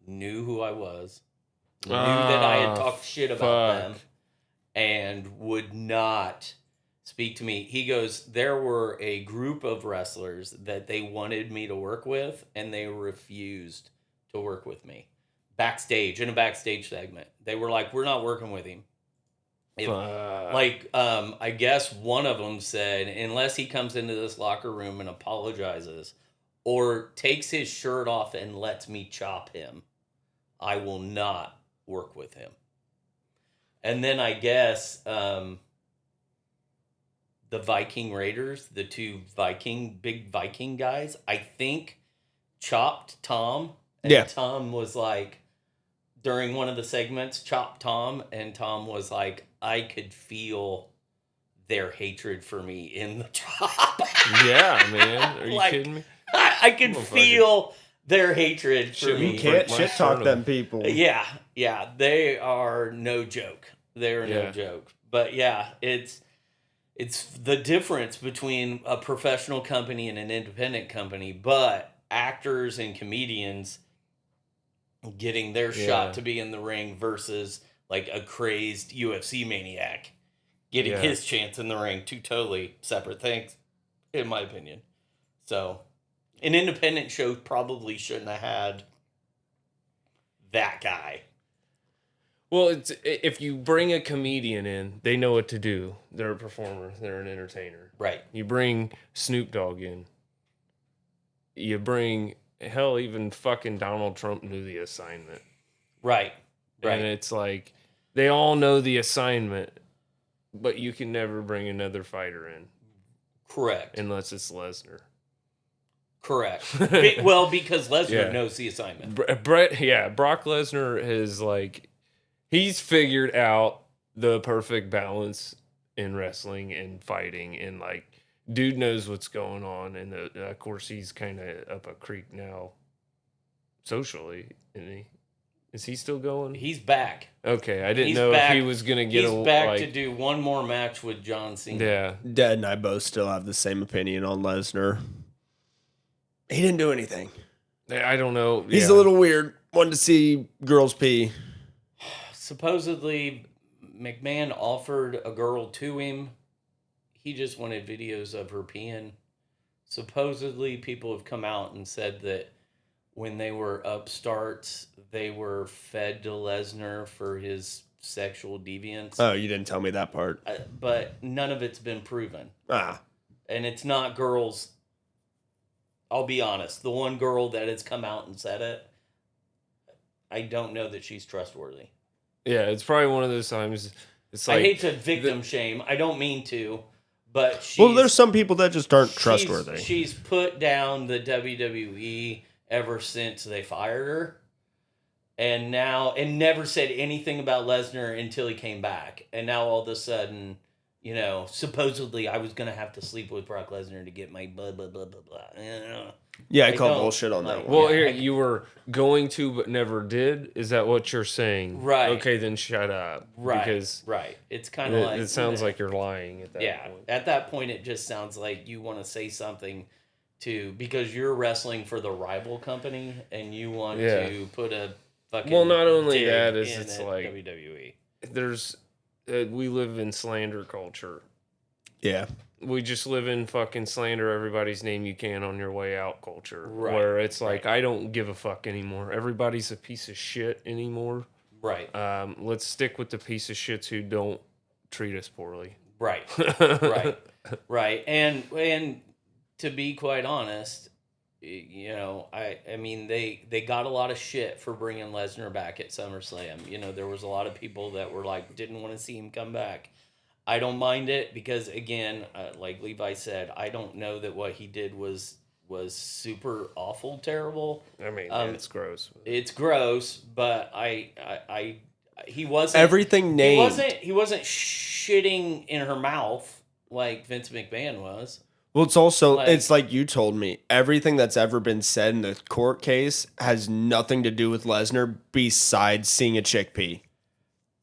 knew who I was, knew that I had talked shit about them, and would not speak to me. He goes, there were a group of wrestlers that they wanted me to work with, and they refused to work with me. Backstage, in a backstage segment. They were like, we're not working with him. I guess one of them said, unless he comes into this locker room and apologizes, or takes his shirt off and lets me chop him, I will not work with him. And then I guess the Viking Raiders, the two big Viking guys, I think chopped Tom. And Tom was like, during one of the segments, chopped Tom. And Tom was like, I could feel their hatred for me in the chop. Yeah, man. Are you kidding me? I could feel... their hatred for me. You can't shit talk them people. Yeah, they are no joke. They're no joke. But yeah, it's the difference between a professional company and an independent company. But actors and comedians getting their shot to be in the ring versus like a crazed UFC maniac getting his chance in the ring. Two totally separate things, in my opinion. So... an independent show probably shouldn't have had that guy. Well, if you bring a comedian in, they know what to do. They're a performer. They're an entertainer. Right. You bring Snoop Dogg in. You bring, hell, even fucking Donald Trump knew the assignment. Right. And it's like, they all know the assignment, but you can never bring another fighter in. Correct. Unless it's Lesnar. Correct. Because Lesnar knows the assignment. Brock Lesnar is like, he's figured out the perfect balance in wrestling and fighting, and like, dude knows what's going on, and of course he's kind of up a creek now, socially, isn't he? Is he still going? He's back. Okay, I didn't know if he was gonna get. He's back to do one more match with John Cena. Yeah, Dad and I both still have the same opinion on Lesnar. He didn't do anything. I don't know. He's a little weird. Wanted to see girls pee. Supposedly, McMahon offered a girl to him. He just wanted videos of her peeing. Supposedly, people have come out and said that when they were upstarts, they were fed to Lesnar for his sexual deviance. Oh, you didn't tell me that part. But none of it's been proven. Ah. And it's not girls. I'll be honest. The one girl that has come out and said it, I don't know that she's trustworthy. Yeah, it's probably one of those times. It's like, I hate to victim shame. I don't mean to. But there's some people that just aren't trustworthy. She's put down the WWE ever since they fired her. And never said anything about Lesnar until he came back. And now all of a sudden, supposedly I was going to have to sleep with Brock Lesnar to get my blah, blah, blah, blah, blah. Yeah, I call bullshit on that one. Well, you were going to but never did? Is that what you're saying? Right. Okay, then shut up. Right. Because right. It's kind of like... It sounds like you're lying at that point. Yeah, at that point it just sounds like you want to say something because you're wrestling for the rival company and you want to put a fucking... Well, not only that, is it's like... WWE. There's... we live in slander culture. Yeah. We just live in fucking slander everybody's name you can on your way out culture. Right. Where it's like, I don't give a fuck anymore. Everybody's a piece of shit anymore. Right. Let's stick with the piece of shits who don't treat us poorly. Right. Right. And to be quite honest, I mean, they got a lot of shit for bringing Lesnar back at SummerSlam. There was a lot of people that were like, didn't want to see him come back. I don't mind it because, again, like Levi said, I don't know that what he did was super awful, terrible. I mean, it's gross. It's gross, but he wasn't everything named. He wasn't shitting in her mouth like Vince McMahon was. Well, it's also it's like you told me. Everything that's ever been said in the court case has nothing to do with Lesnar besides seeing a chick pee.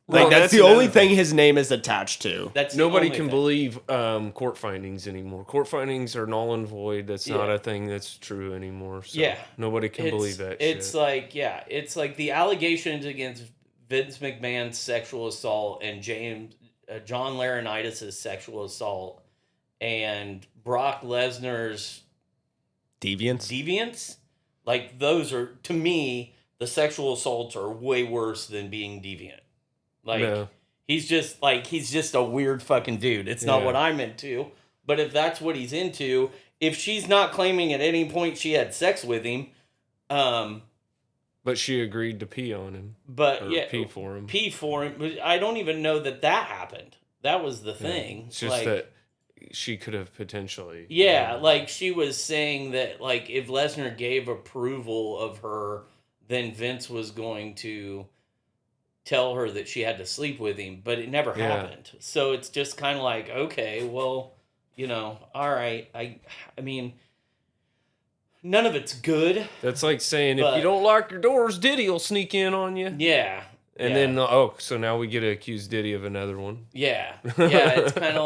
Like, that's the only thing his name is attached to. Nobody can believe court findings anymore. Court findings are null and void. That's not a thing that's true anymore. So nobody can believe that it's shit. It's like the allegations against Vince McMahon's sexual assault and John Laurinaitis' sexual assault and Brock Lesnar's deviance. Like, those are, to me, the sexual assaults are way worse than being deviant. Like, he's just a weird fucking dude. It's not what I'm into. But if that's what he's into, if she's not claiming at any point she had sex with him, but she agreed to pee on him. Pee for him. Pee for him. But I don't even know that happened. That was the thing. It's just that she could have potentially. Yeah, like she was saying that, like, if Lesnar gave approval of her, then Vince was going to tell her that she had to sleep with him, but it never happened. So it's just kind of like, okay, well, all right. I mean, none of it's good. That's like saying, if you don't lock your doors, Diddy will sneak in on you. Yeah. And then, so now we get to accuse Diddy of another one. Yeah. Yeah, it's kind of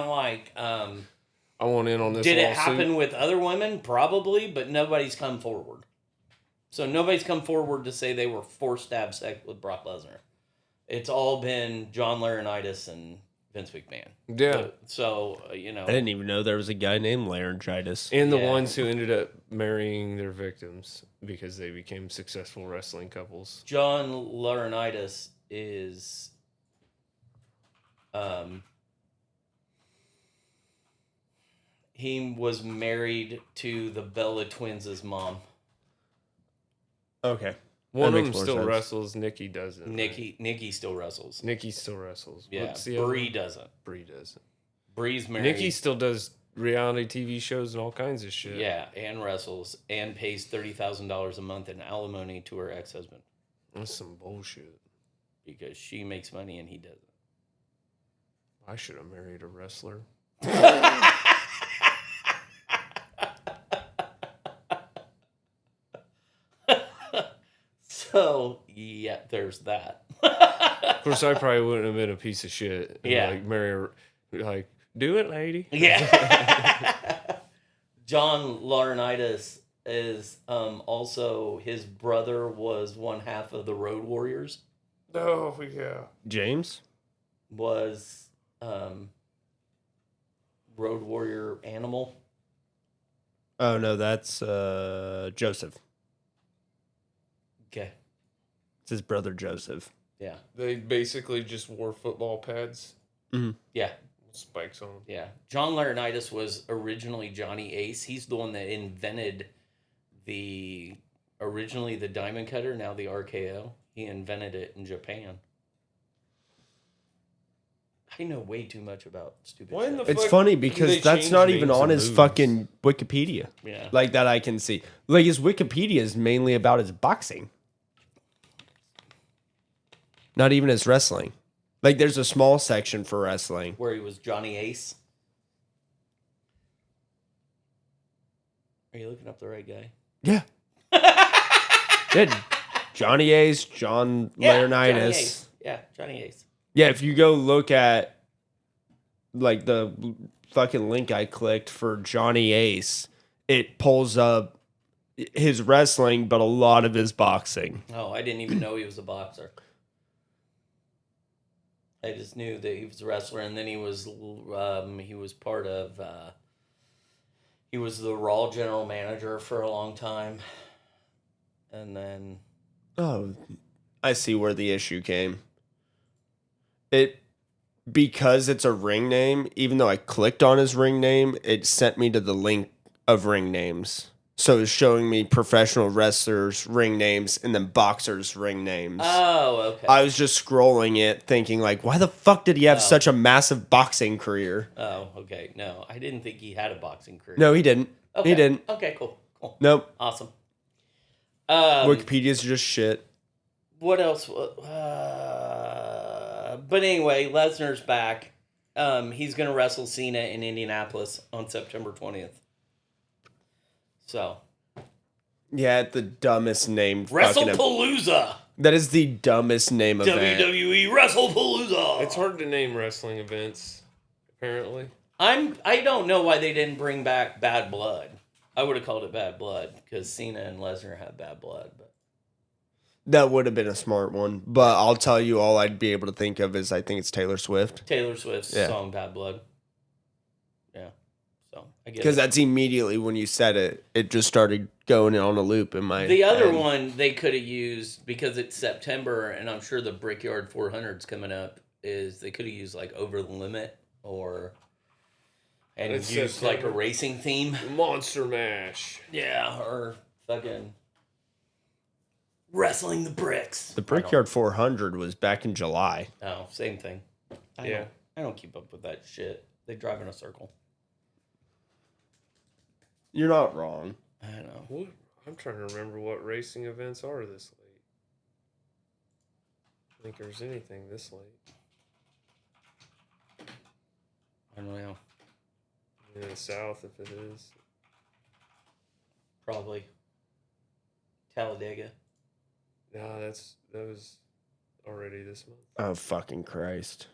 like, I want in on this Did lawsuit. it happen with other women? Probably, but nobody's come forward. So nobody's come forward to say they were forced to have sex with Brock Lesnar. It's all been John Laurinaitis and Vince McMahon. Yeah. So I didn't even know there was a guy named Laryngitis. And the ones who ended up marrying their victims because they became successful wrestling couples. John Laurinaitis is... he was married to the Bella Twins' mom. Okay. One of them still wrestles. Nikki doesn't. Nikki still wrestles. Nikki still wrestles. Yeah. Brie doesn't. Brie doesn't. Brie's married. Nikki still does reality TV shows and all kinds of shit. Yeah, and wrestles and pays $30,000 a month in alimony to her ex-husband That's some bullshit. because she makes money and he doesn't. I should have married a wrestler. So, yeah, there's that. Of course, I probably wouldn't have been a piece of shit. And Yeah. Like, marry her, like, do it, lady. Yeah. John Laurinaitis is also, his brother was one half of the Road Warriors. Oh, yeah. James? Was Road Warrior Animal. Oh, no, that's Joseph. Okay. It's his brother Joseph. Yeah. They basically just wore football pads Yeah. with spikes on them. Yeah. John Laurinaitis was originally Johnny Ace. He's the one that invented originally the diamond cutter, now the RKO. He invented it in Japan. I know way too much about stupid Why in shit. the It's fuck funny do because they that's change not even names on of his moves? fucking Wikipedia. Yeah. Like that I can see. Like his Wikipedia is mainly about his boxing. Not even his wrestling. Like there's a small section for wrestling. Where he was Johnny Ace. Are you looking up the right guy? Yeah. Did Johnny Ace, John Laurinaitis. Johnny Ace. Yeah, Johnny Ace. Yeah, if you go look at like the fucking link I clicked for Johnny Ace, it pulls up his wrestling, but a lot of his boxing. Oh, I didn't even know he was a boxer. I just knew that he was a wrestler, and then he was part of he was the Raw general manager for a long time, and then Oh, I see where the issue came. Because it's a ring name, even though I clicked on his ring name, it sent me to the link of ring names. So it's showing me professional wrestlers' ring names and then boxers' ring names. oh, okay. I was just scrolling it thinking like, why the fuck did he have Oh. such a massive boxing career? Oh, okay. No, I didn't think he had a boxing career. No, he didn't. okay. He didn't. Okay, cool. Nope. Awesome. Wikipedia's just shit. What else? But anyway, Lesnar's back. He's going to wrestle Cena in Indianapolis on September 20th. So. Yeah, the dumbest name. fucking WrestlePalooza! That is the dumbest name event. WWE WrestlePalooza! It's hard to name wrestling events, apparently. I don't know why they didn't bring back Bad Blood. I would have called it Bad Blood because Cena and Lesnar have bad blood. But That would have been a smart one. But I'll tell you, all I'd be able to think of is I think it's Taylor Swift. Taylor Swift's Yeah. song Bad Blood. Yeah. So I guess Because that's immediately when you said it, it just started going on a loop in my the other head. one they could have used because it's September and I'm sure the Brickyard 400's coming up. Is they could have used like Over the Limit and It's used like a September. racing theme. Monster Mash. Yeah, or fucking Wrestling the Bricks. The Brickyard 400 was back in July. Oh, same thing. I don't keep up with that shit. They drive in a circle. You're not wrong. I know. What? I'm trying to remember what racing events are this late. I think there's anything this late. I don't know. In the South, if it is. Probably. Talladega. No, that was already this month. Oh, fucking Christ.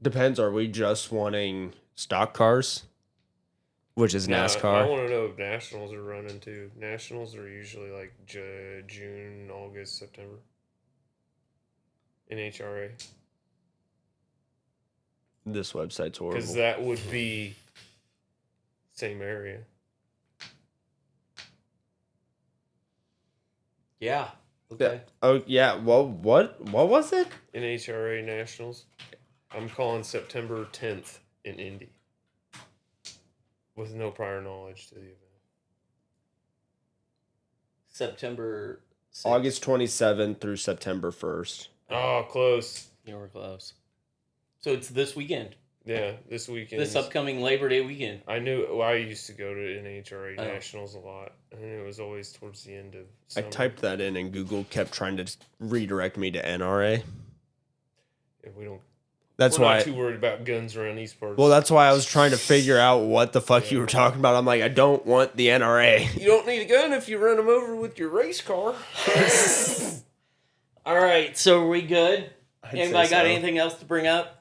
Depends. Are we just wanting stock cars? Which is No, I NASCAR? want to know if nationals are running too. Nationals are usually like June, August, September. NHRA. This website's horrible. Because that would be same area. Yeah. Okay. Oh, yeah. Well, what was it? NHRA Nationals. I'm calling September 10th in Indy. With no prior knowledge to the event. September 6th. August 27th through September 1st. Oh, close. You were close. So it's this weekend. Yeah, this weekend. This upcoming Labor Day weekend. I knew. Well, I used to go to NHRA Oh. Nationals a lot, and it was always towards the end of I summer. typed that in and Google kept trying to redirect me to NRA. And we don't. That's we're why. not too worried about guns around these parts. Well, that's why I was trying to figure out what the fuck you were talking about. I'm like, I don't want the NRA. You don't need a gun if you run them over with your race car. All right, so are we good? I'd Anybody say got so. anything else to bring up?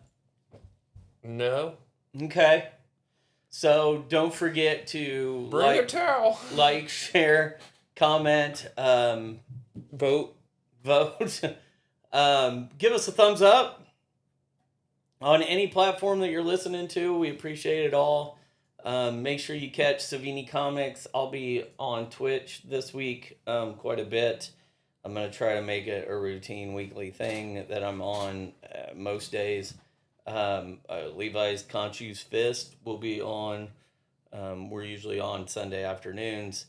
No. Okay. So don't forget to Bring a towel. like, share, comment, Vote. give us a thumbs up on any platform that you're listening to. We appreciate it all. Make sure you catch Savini Comics. I'll be on Twitch this week quite a bit. I'm going to try to make it a routine weekly thing that I'm on most days. Levi's Conchu's Fist will be on. We're usually on Sunday afternoons.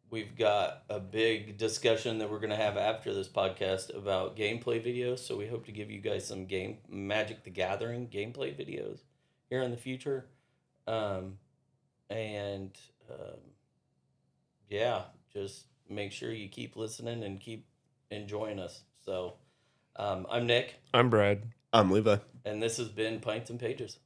We've got a big discussion that we're going to have after this podcast about gameplay videos. So we hope to give you guys some Magic the Gathering gameplay videos here in the future. Yeah, just make sure you keep listening and keep enjoying us. So I'm Nick. I'm Brad. I'm Levi. And this has been Pints and Pages.